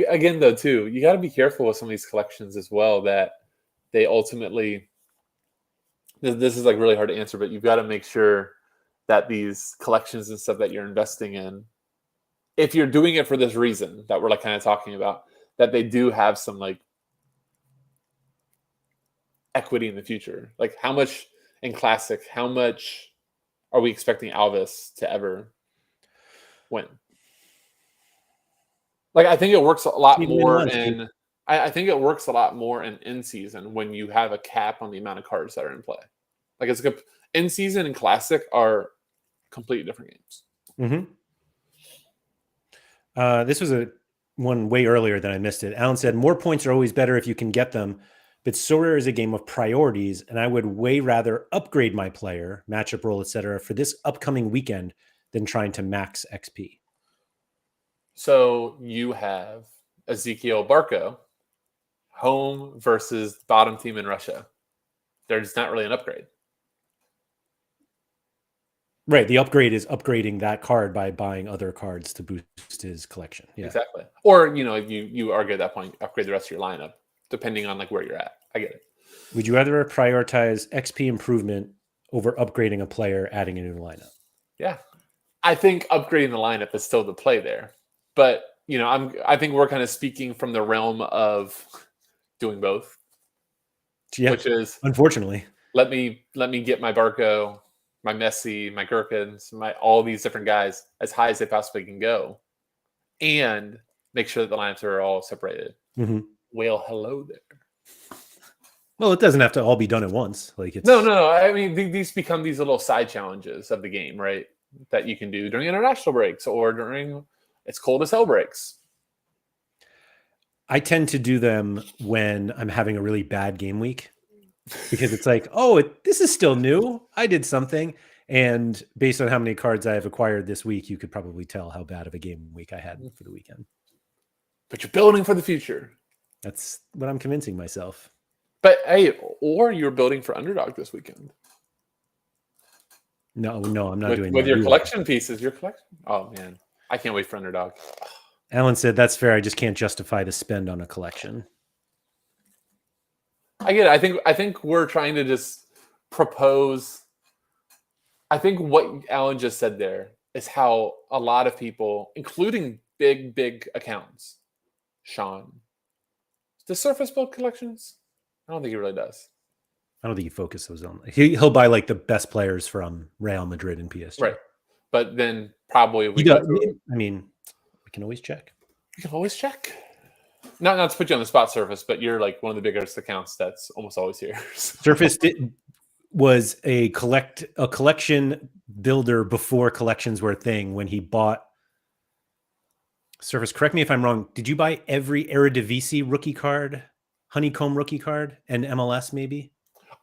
Again, though, too, you got to be careful with some of these collections as well, that they ultimately, this is like really hard to answer, but you've got to make sure that these collections and stuff that you're investing in, if you're doing it for this reason that we're like kind of talking about, that they do have some like equity in the future. Like, how much in Classic, how much are we expecting Alvis to ever win? Like, I think it works a lot more in. I think it works a lot more in season when you have a cap on the amount of cards that are in play. Like, it's good. In season and Classic are completely different games. Mm-hmm. This was a one way earlier than I missed it. Alan said, more points are always better if you can get them, but Sorare is a game of priorities, and I would way rather upgrade my player, matchup roll, etc., for this upcoming weekend than trying to max XP. So you have Ezekiel Barco, home versus bottom team in Russia. There's not really an upgrade. Right. The upgrade is upgrading that card by buying other cards to boost his collection. Yeah. Exactly. Or, you argue at that point, upgrade the rest of your lineup, depending on like where you're at. I get it. Would you rather prioritize XP improvement over upgrading a player, adding a new lineup? Yeah. I think upgrading the lineup is still the play there. But, I think we're kind of speaking from the realm of doing both. Yeah. Which is, unfortunately, let me get my Barco, my Messi, my Gherkins, all these different guys as high as they possibly can go, and make sure that the lineups are all separated. Mm-hmm. Well, hello there. Well, it doesn't have to all be done at once. Like, it's no. I mean, these become these little side challenges of the game, right? That you can do during international breaks or during it's cold as hell breaks. I tend to do them when I'm having a really bad game week, because it's like, this is still new. I did something. And based on how many cards I have acquired this week, you could probably tell how bad of a game week I had for the weekend. But you're building for the future. That's what I'm convincing myself. But hey, or you're building for Underdog this weekend. No, I'm not doing with that your either. collection pieces. Your collection. Oh man, I can't wait for Underdog. Alan said that's fair. I just can't justify the spend on a collection. I get it. I think we're trying to just propose. I think what Alan just said there is how a lot of people, including big accounts, Sean, does Surface build collections? I don't think he really does. I don't think he focuses on. He'll buy like the best players from Real Madrid and PSG. Right. But then probably I mean, we can always check. You can always check. Not to put you on the spot, Surface, but you're like one of the biggest accounts that's almost always here. Surface was a collection builder before collections were a thing. When he bought Surface, correct me if I'm wrong, did you buy every Eredivisie rookie card, Honeycomb rookie card, and MLS maybe?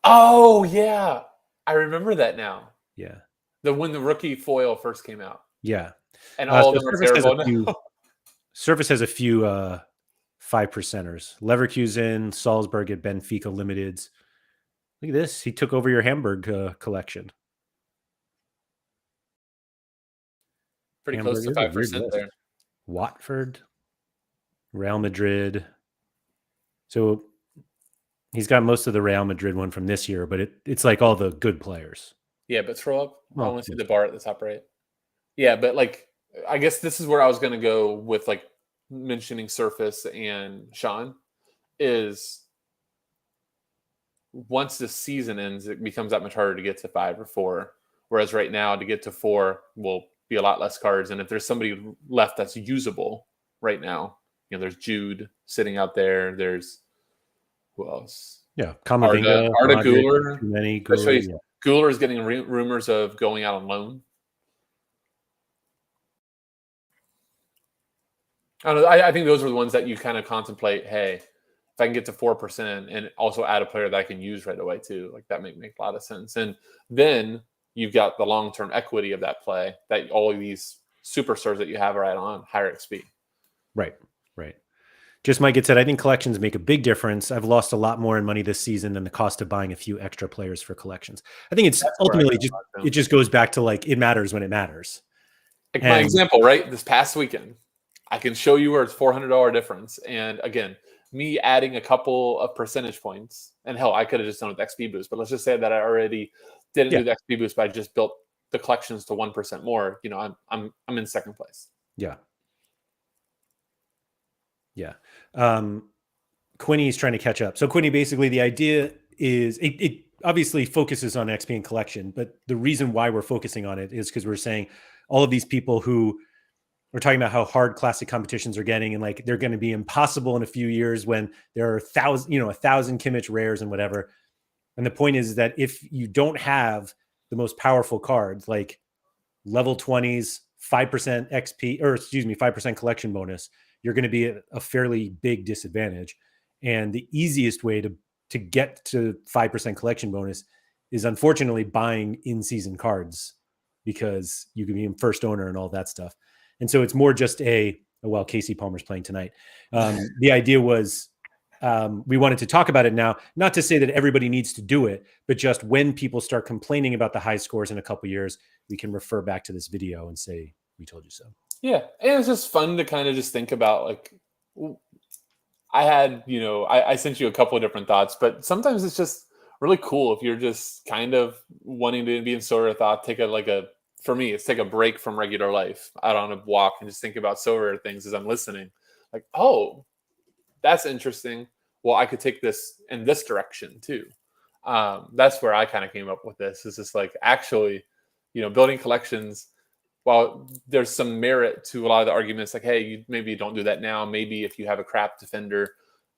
Oh yeah, I remember that now. Yeah, when the rookie foil first came out. Yeah, and all of them are terrible now. Surface has a few 5%ers. Leverkusen, Salzburg at Benfica Limiteds. Look at this. He took over your Hamburg collection. Pretty close to 5% there. Watford, Real Madrid. So he's got most of the Real Madrid one from this year, but it's like all the good players. Yeah, but scroll up. I want to see the bar at the top right. Yeah, but like, I guess this is where I was going to go with like mentioning Surface and Sean is once the season ends, it becomes that much harder to get to 5 or 4. Whereas right now, to get to 4 will be a lot less cards. And if there's somebody left that's usable right now, there's Jude sitting out there. There's who else? Yeah, Kamavinga, Arda Guler. Guler. Guler is getting rumors of going out on loan. I don't know. I think those are the ones that you kind of contemplate. Hey, if I can get to 4% and also add a player that I can use right away too, like that make a lot of sense. And then you've got the long-term equity of that play that all of these superstars that you have are at on higher XP. Right. Just Mike had said, I think collections make a big difference. I've lost a lot more in money this season than the cost of buying a few extra players for collections. I think it's ultimately it just goes back to like, it matters when it matters. Like my example, right? This past weekend, I can show you where it's $400 difference. And again, me adding a couple of percentage points, and hell, I could have just done with XP boost, but let's just say that I already didn't do the XP boost, but I just built the collections to 1% more. I'm in second place. Yeah. Quinny's trying to catch up. So Quinny, basically the idea is it obviously focuses on XP and collection, but the reason why we're focusing on it is because we're saying all of these people who we're talking about how hard classic competitions are getting, and like they're going to be impossible in a few years when there are 1,000 Kimmich rares and whatever. And the point is that if you don't have the most powerful cards, like level 20s, 5% XP, 5% collection bonus, you're going to be at a fairly big disadvantage. And the easiest way to get to 5% collection bonus is unfortunately buying in-season cards, because you can be in first owner and all that stuff. And so it's more just Casey Palmer's playing tonight. The idea was we wanted to talk about it now, not to say that everybody needs to do it, but just when people start complaining about the high scores in a couple of years, we can refer back to this video and say, we told you so. Yeah. And it's just fun to kind of just think about, like, I had, I sent you a couple of different thoughts, but sometimes it's just really cool if you're just kind of wanting to be in sort of thought, for me, it's take a break from regular life out on a walk and just think about so rare things as I'm listening. Like, oh, that's interesting. Well, I could take this in this direction too. That's where I kind of came up with this. It's just like, actually, building collections, while there's some merit to a lot of the arguments, like, hey, maybe you don't do that now. Maybe if you have a crap defender,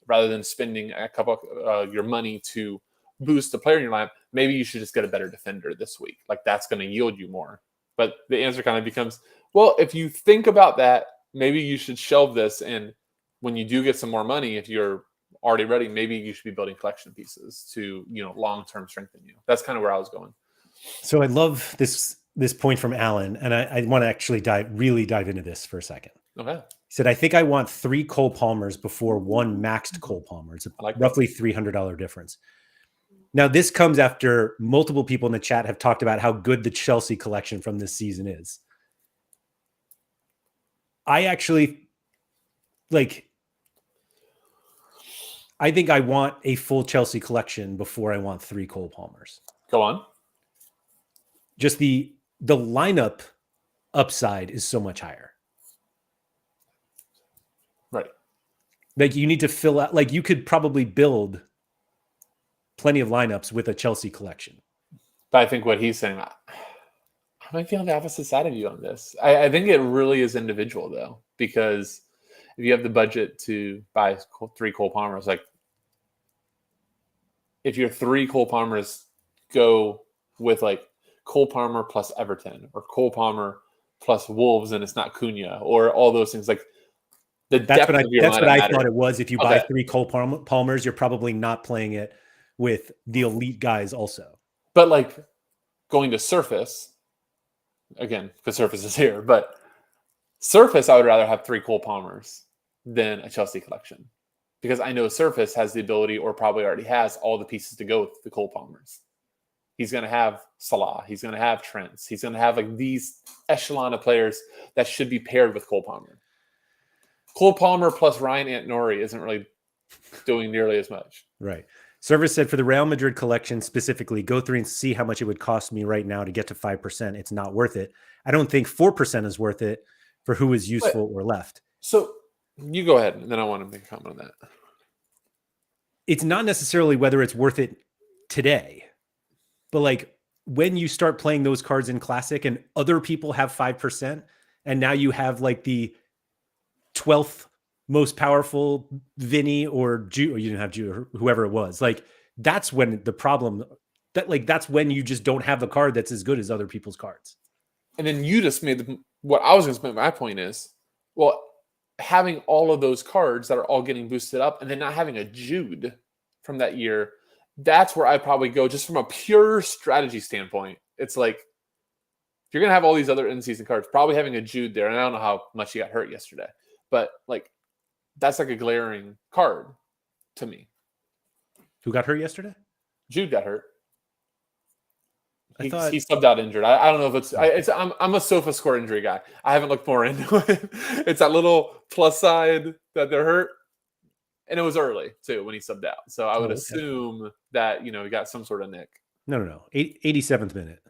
rather than spending a couple of your money to boost the player in your lineup, maybe you should just get a better defender this week. Like, that's going to yield you more. But the answer kind of becomes, well, if you think about that, maybe you should shelve this. And when you do get some more money, if you're already ready, maybe you should be building collection pieces to, long-term strengthen you. That's kind of where I was going. So I love this point from Alan, and I want to actually really dive into this for a second. Okay. He said, I think I want 3 Cole Palmers before 1 maxed Cole Palmer. It's roughly $300 difference. Now, this comes after multiple people in the chat have talked about how good the Chelsea collection from this season is. I actually, I think I want a full Chelsea collection before I want 3 Cole Palmers. Go on. Just the lineup upside is so much higher. Right. Like you need to fill out, like you could probably build plenty of lineups with a Chelsea collection. But I think what he's saying, I might be on the opposite side of you on this. I think it really is individual though, because if you have the budget to buy 3 Cole Palmers, like if your 3 Cole Palmers go with like Cole Palmer plus Everton or Cole Palmer plus Wolves and it's not Cunha or all those things, like that's what I thought it was. If you buy 3 Cole Palmers, you're probably not playing it with the elite guys also. But like going to Surface, again, because Surface is here, but Surface, I would rather have 3 Cole Palmers than a Chelsea collection. Because I know Surface has the ability or probably already has all the pieces to go with the Cole Palmers. He's going to have Salah. He's going to have Trent. He's going to have like these echelon of players that should be paired with Cole Palmer. Cole Palmer plus Ryan Ant-Nori isn't really doing nearly as much. Right. Service said for the Real Madrid collection specifically, go through and see how much it would cost me right now to get to 5%. It's not worth it. I don't think 4% is worth it for who is useful or left. So you go ahead, and then I want to make a comment on that. It's not necessarily whether it's worth it today, but like when you start playing those cards in Classic and other people have 5%, and now you have like the 12th most powerful Vinny or Jude, or you didn't have Jude or whoever it was, like that's when the problem that's when you just don't have a card that's as good as other people's cards. And then you just made what I was going to make my point is, well, having all of those cards that are all getting boosted up and then not having a Jude from that year, that's where I probably go just from a pure strategy standpoint. It's like, if you're going to have all these other in-season cards, probably having a Jude there, and I don't know how much he got hurt yesterday, but like, that's like a glaring card to me. Who got hurt yesterday? Jude got hurt. He subbed out injured. I don't know if I'm a sofa score injury guy. I haven't looked more into it. It's that little plus side that they're hurt. And it was early too when he subbed out. So I would assume that, he got some sort of nick. No. 87th minute.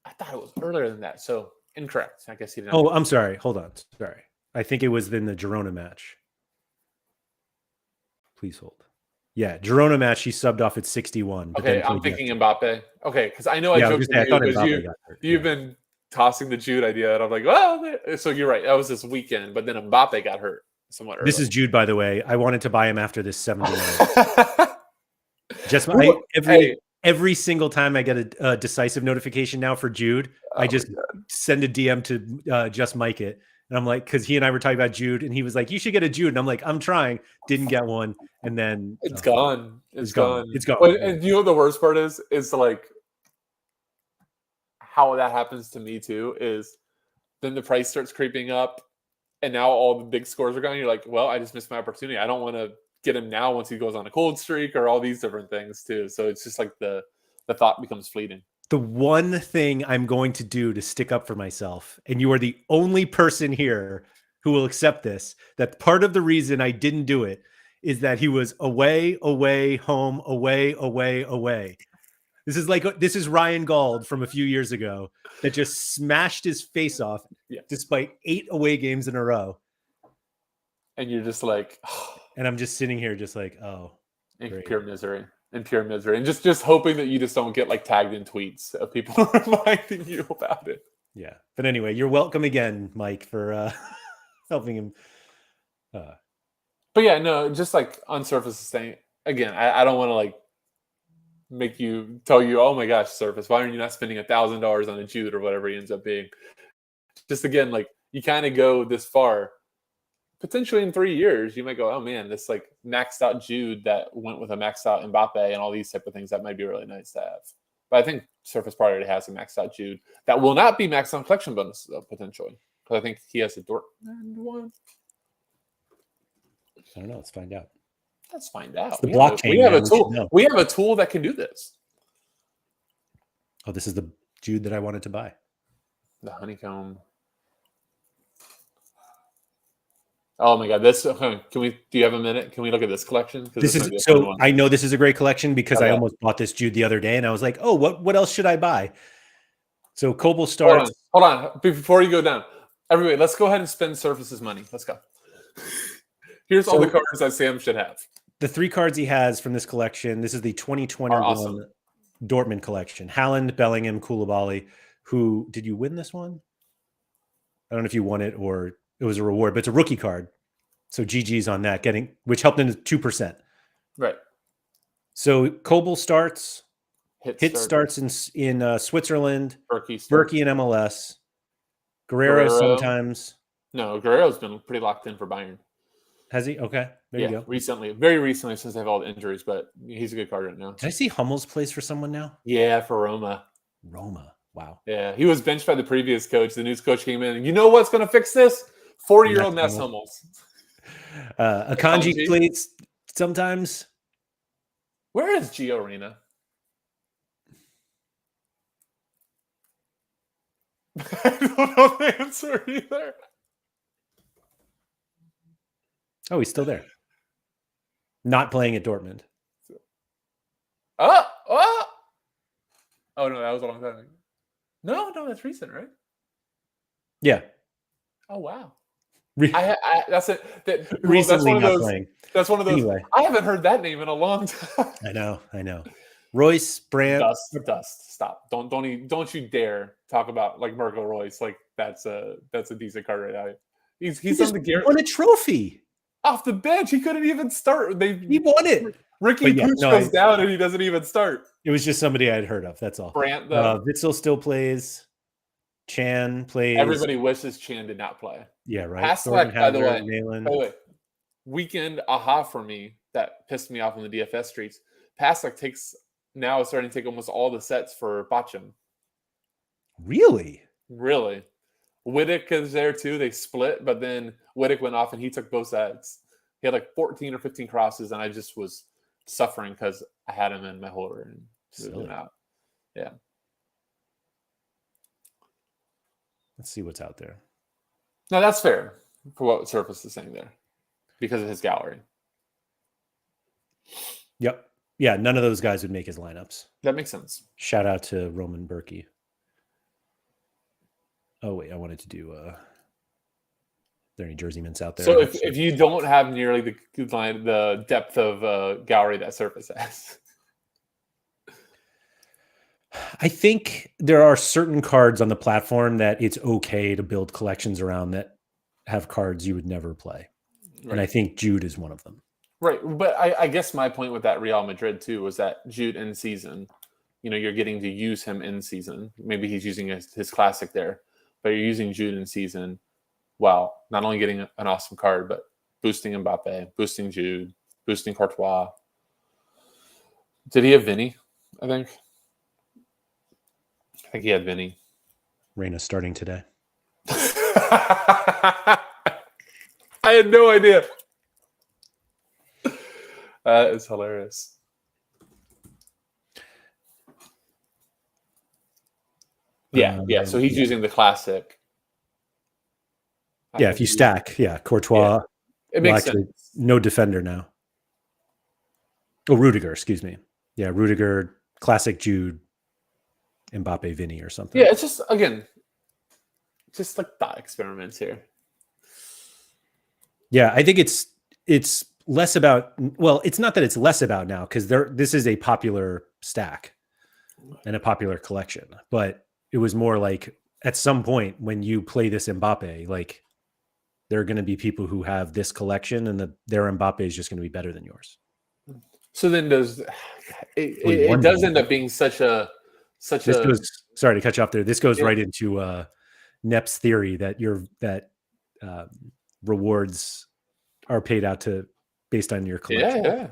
I thought it was earlier than that. So incorrect. I guess he didn't. Oh, I'm sorry. Hold on. Sorry. I think it was in the Girona match. Please hold. Yeah, Girona match, he subbed off at 61. Okay, I'm thinking Mbappe. Okay, because I know I joked with you because you've been tossing the Jude idea, and I'm like, well, so you're right. That was this weekend, but then Mbappe got hurt somewhat early. This is Jude, by the way. I wanted to buy him after this 79. Every single time I get a decisive notification now for Jude, I just send a DM to Just Mike it. And I'm like, because he and I were talking about Jude, and he was like, you should get a Jude. And I'm like, I'm trying. Didn't get one. And then it's gone. It's gone. It's gone. But, and you know what the worst part is like how that happens to me too is then the price starts creeping up and now all the big scores are gone. You're like, well, I just missed my opportunity. I don't want to get him now once he goes on a cold streak or all these different things too. So it's just like the thought becomes fleeting. The one thing I'm going to do to stick up for myself, and you are the only person here who will accept this, that part of the reason I didn't do it is that he was away, home, away. This is Ryan Gauld from a few years ago that just smashed his face off despite 8 away games in a row. And you're just like, and I'm just sitting here just like, oh, in pure misery. And just hoping that you just don't get like tagged in tweets of people reminding you about it. Yeah. But anyway, you're welcome again, Mike, for helping him. But yeah, no, just like on Surface thing, again, I don't want to like tell you, oh my gosh, Surface, why are you not spending $1,000 on a Jude or whatever he ends up being? Just again, like you kind of go this far. Potentially in 3 years, you might go, oh man, this like maxed out Jude that went with a maxed out Mbappe and all these type of things that might be really nice to have. But I think Surface probably already has a maxed out Jude that will not be maxed on collection bonuses though, potentially. Because I think he has a Dortmund one. I don't know. Let's find out. Let's find out. The blockchain. We have a tool. We have a tool that can do this. Oh, this is the Jude that I wanted to buy. The honeycomb. Oh my God! This can we? Do you have a minute? Can we look at this collection? This is so. I know this is a great collection because I almost bought this Jude the other day, and I was like, "Oh, what else should I buy?" So Kobel starts. Hold on. Before you go down, everybody, let's go ahead and spend Surface's money. Let's go. Here's all the cards that Sam should have. The 3 cards he has from this collection. This is the 2021 awesome. Dortmund collection. Haaland, Bellingham, Koulibaly. Who did you win this one? I don't know if you won it or it was a reward, but it's a rookie card. So GG's on that, which helped in 2%. Right. So Kobel starts. Hit starts in Switzerland. Berkey in MLS. Guerrero sometimes. No, Guerrero's been pretty locked in for Bayern. Has he? Okay. There you go. Very recently, since they have all the injuries, but he's a good card right now. Did I see Hummels plays for someone now? Yeah, for Roma. Wow. Yeah, he was benched by the previous coach. The news coach came in. You know what's going to fix this? 40-year-old Ness Hummels. Akanji plays sometimes. Where is Gio Reyna? I don't know the answer either. Oh, he's still there. Not playing at Dortmund. Oh, no, that was a long time ago. No, that's recent, right? Yeah. Oh, wow. That's it. Recently not playing. That's one of those. Anyway. I haven't heard that name in a long time. I know. Royce, Brandt. Dust. Stop. Don't you dare talk about like Marco Royce. Like that's a decent card right now. He's on the gear. Won a trophy. Off the bench. He couldn't even start. He won it. Ricky Pooch goes down and he doesn't even start. It was just somebody I had heard of. That's all. Brandt, though. Witzel still plays. Chan plays. Everybody wishes Chan did not play. Yeah, right. Haslak, by the way, weekend aha for me that pissed me off on the DFS streets. Haslak is starting to take almost all the sets for Botcham. Really? Wittek is there too. They split, but then Wittek went off and he took both sets. He had like 14 or 15 crosses, and I just was suffering because I had him in my holder and moved him out. Yeah. Let's see what's out there. No, that's fair for what Surface is saying there because of his gallery. Yep. Yeah, none of those guys would make his lineups. That makes sense. Shout out to Roman Berkey. Oh, wait, I wanted to do are there any jersey mints out there? So if you don't have nearly the depth of gallery that Surface has. I think there are certain cards on the platform that it's okay to build collections around that have cards you would never play. Right. And I think Jude is one of them. Right. But I guess my point with that Real Madrid too was that Jude in season, you're getting to use him in season. Maybe he's using his classic there, but you're using Jude in season. Wow. Not only getting an awesome card, but boosting Mbappe, boosting Jude, boosting Courtois. Did he have Vinny? I think he had Vinny. Reyna starting today. I had no idea. That is hilarious. Yeah. So he's using the classic. Yeah, if you stack, Courtois. It makes sense. No defender now. Oh, Rudiger, excuse me. Yeah, Rudiger, classic Jude, Mbappe, Vinny or something. Yeah, it's just, again, just like thought experiments here. Yeah, I think it's less about, well, it's not that it's less about now because this is a popular stack and a popular collection, but it was more like at some point when you play this Mbappe, like there are going to be people who have this collection and their Mbappe is just going to be better than yours. So then it does end up being sorry to cut you off there. This goes right into Nep's theory that rewards are paid out based on your collection. Yeah.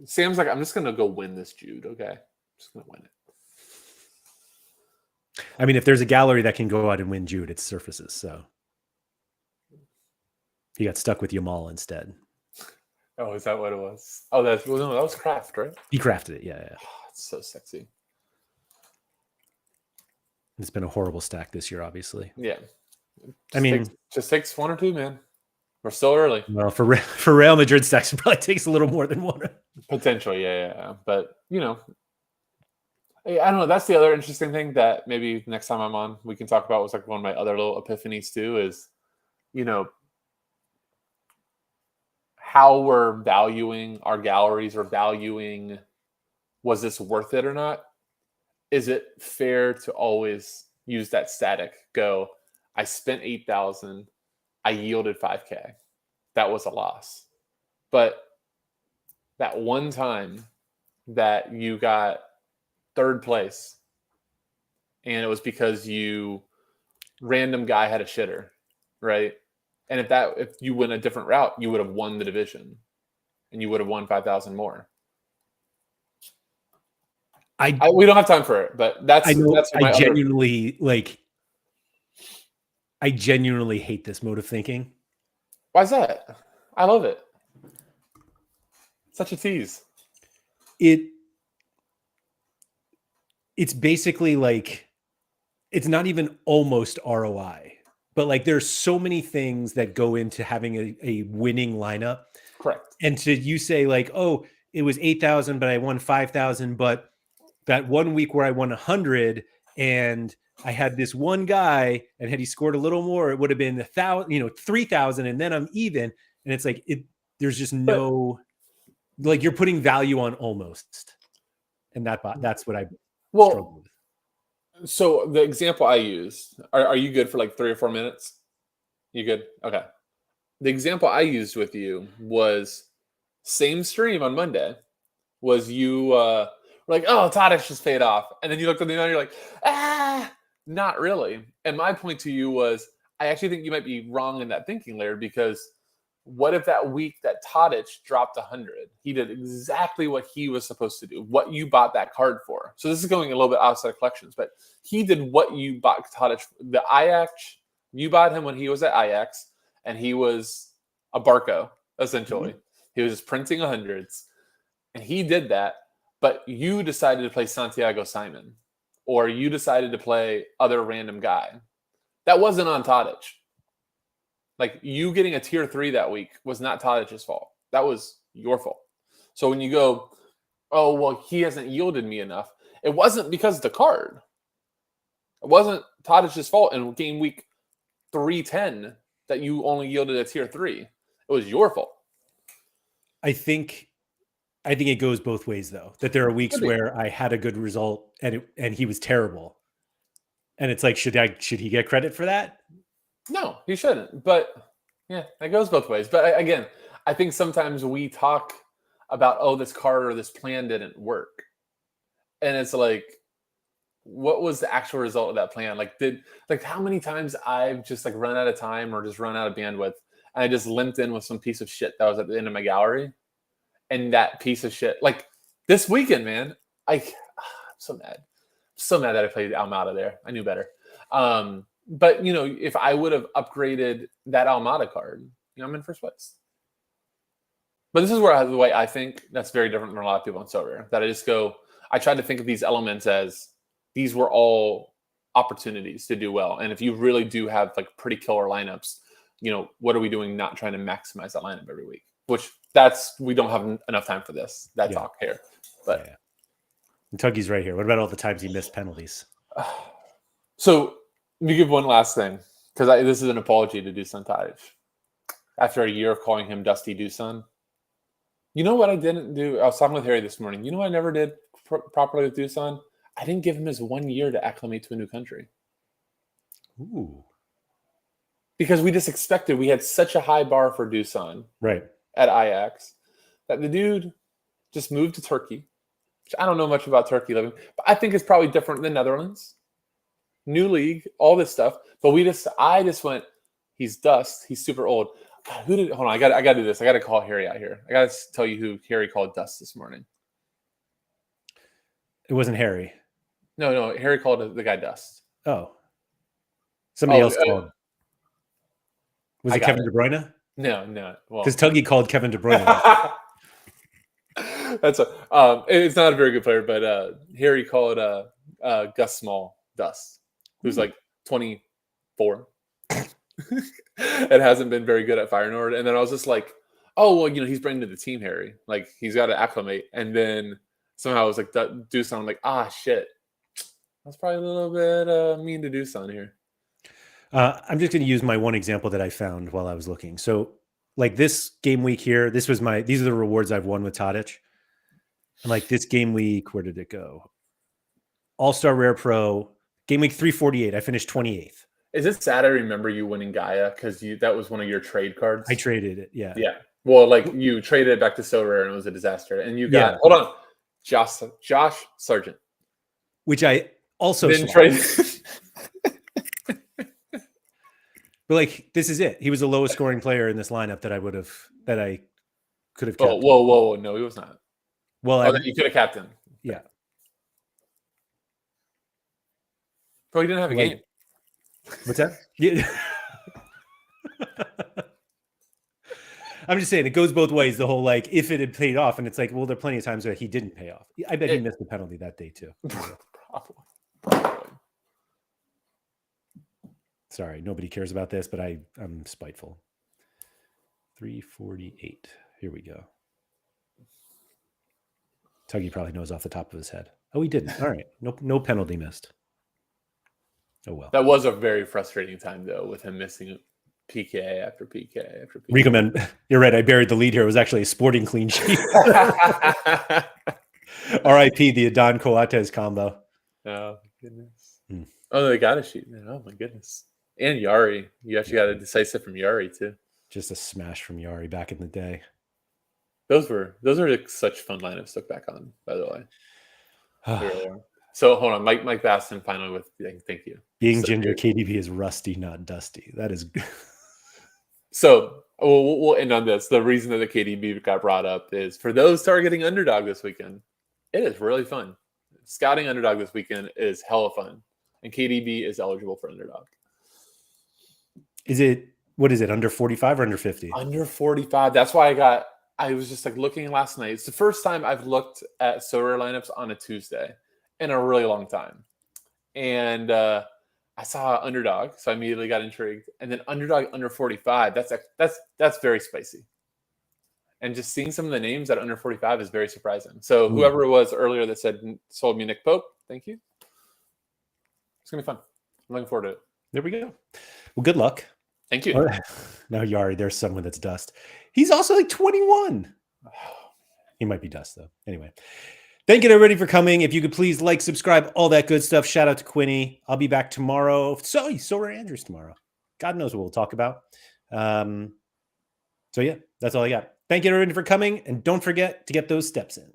Sam's like, I'm just gonna go win this Jude. Okay, I'm just gonna win it. I mean, if there's a gallery that can go out and win Jude, it's Surfaces. So he got stuck with Yamal instead. Oh, is that what it was? Oh, that was Kraft, right? He crafted it. Yeah. Oh, it's so sexy. It's been a horrible stack this year, obviously. Yeah. Just takes one or two, man. We're still early. Well, for Real Madrid stacks, it probably takes a little more than one. Potentially, yeah. But, I don't know. That's the other interesting thing that maybe next time I'm on, we can talk about. Was like one of my other little epiphanies too is, how we're valuing our galleries or valuing, was this worth it or not? Is it fair to always use that static? Go, I spent 8,000, I yielded 5K. That was a loss. But that one time that you got third place, and it was because random guy had a shitter, right? And if you went a different route, you would have won the division, and you would have won 5,000 more. We don't have time for it, but that's I genuinely hate this mode of thinking. Why is that? I love it. Such a tease. It's basically like, it's not even almost ROI, but like there's so many things that go into having a winning lineup. Correct. And you say like, oh, it was 8,000, but I won 5,000, but that one week where I won 100 and I had this one guy, and had he scored a little more, it would have been 1,000, 3,000, and then I'm even. And it's like, there's just like you're putting value on almost. And that's what I struggle with. So the example I used, are you good for like 3 or 4 minutes? You good? Okay. The example I used with you was same stream on Monday. Was you like, oh, Tadic just paid off. And then you looked at the email and you're like, not really. And my point to you was, I actually think you might be wrong in that thinking, Laird, because what if that week that Tadic dropped 100, he did exactly what he was supposed to do, what you bought that card for. So this is going a little bit outside of collections, but he did what you bought Tadic. The Ajax, you bought him when he was at Ajax, and he was a Barco, essentially. Mm-hmm. He was just printing 100s, and he did that, but you decided to play Santiago Simon, or you decided to play other random guy. That wasn't on Tadic. Like, you getting a tier 3 that week was not Tadic's fault. That was your fault. So when you go, oh, well, he hasn't yielded me enough, it wasn't because of the card. It wasn't Tadic's fault in game week 310 that you only yielded a tier 3. It was your fault. I think it goes both ways, though. That there are weeks where I had a good result and he was terrible. And it's like, should he get credit for that? No, he shouldn't. But yeah, it goes both ways. But again, I think sometimes we talk about, oh, this card or this plan didn't work. And it's like, what was the actual result of that plan? Like how many times I've just like run out of time or just run out of bandwidth, and I just limped in with some piece of shit that was at the end of my gallery. And that piece of shit, like this weekend, man, I'm so mad. So mad that I played Almada there. I knew better. But, if I would have upgraded that Almada card, I'm in first place. But this is where the way I think that's very different from a lot of people on Sorare. That I try to think of these elements as these were all opportunities to do well. And if you really do have like pretty killer lineups, what are we doing not trying to maximize that lineup every week? Which we don't have enough time for this. Talk here. But yeah. And Tuggy's right here. What about all the times he missed penalties? So let me give one last thing, because this is an apology to Dusan Tadic. After a year of calling him Dusty Dusan, you know what I didn't do? I was talking with Harry this morning. You know what I never did properly with Dusan? I didn't give him his 1 year to acclimate to a new country. Ooh. Because we just expected, we had such a high bar for Dusan. Right. At Ajax, that the dude just moved to Turkey. Which I don't know much about Turkey living, but I think it's probably different than Netherlands. New league, all this stuff. But I just went, he's dust. He's super old. God, who did? Hold on, I got to do this. I got to call Harry out here. I got to tell you who Harry called Dust this morning. It wasn't Harry. No, Harry called the guy Dust. Oh, somebody else called. Was it Kevin De Bruyne? No. Well, because Tuggy called Kevin De Bruyne. That's it's not a very good player, but Harry called Gus Small Dust, who's like 24. It hasn't been very good at Feyenoord. And then I was just like, oh, well, he's bringing to the team, Harry. Like, he's got to acclimate. And then somehow I was like, do something. I'm like, shit. That's probably a little bit mean to do something here. I'm just going to use my one example that I found while I was looking. So, like this game week here, these are the rewards I've won with Tadic. And like this game week, where did it go? All-Star Rare Pro, game week 348. I finished 28th. Is it sad I remember you winning Gaia because that was one of your trade cards? I traded it, yeah. Yeah. Well, like you traded it back to Sorare and it was a disaster. And you got, hold on, Josh Sargent. Which I also traded. But like, this is it. He was the lowest scoring player in this lineup that I could have kept. Whoa. No, he was not. Well, you could have kept him. Yeah. Bro, he didn't have a game. What's that? Yeah. I'm just saying it goes both ways. The whole like if it had paid off, and it's like, well, there are plenty of times where he didn't pay off. I bet he missed the penalty that day too. Probably. Sorry, nobody cares about this, but I'm spiteful. 348. Here we go. Tuggy probably knows off the top of his head. Oh, he didn't. All right. No penalty missed. Oh, well. That was a very frustrating time, though, with him missing PK after PK after PK. Rico, man, you're right. I buried the lead here. It was actually a sporting clean sheet. R.I.P. the Adon Coates combo. Oh, goodness. Oh, they got a sheet. Oh, my goodness. And Yari. You actually got a decisive from Yari, too. Just a smash from Yari back in the day. Those are like such fun lineups to look back on, by the way. So hold on, Mike Baston finally with thank you. Being ginger, KDB is rusty, not dusty. That is good. So we'll end on this. The reason that the KDB got brought up is for those targeting Underdog this weekend, it is really fun. Scouting Underdog this weekend is hella fun. And KDB is eligible for Underdog. What is it, under 45 or under 50? Under 45. That's why I was just like looking last night. It's the first time I've looked at Sorare lineups on a Tuesday in a really long time. And I saw Underdog, so I immediately got intrigued. And then Underdog under 45, that's very spicy. And just seeing some of the names at under 45 is very surprising. So whoever it was earlier that said sold me Nick Pope, thank you. It's going to be fun. I'm looking forward to it. There we go. Well, good luck. Thank you. Now, Yari, there's someone that's dust. He's also like 21. He might be dust, though. Anyway, thank you, everybody, for coming. If you could please like, subscribe, all that good stuff. Shout out to Quinny. I'll be back tomorrow. So are Andrews tomorrow. God knows what we'll talk about. So, yeah, that's all I got. Thank you, everybody, for coming. And don't forget to get those steps in.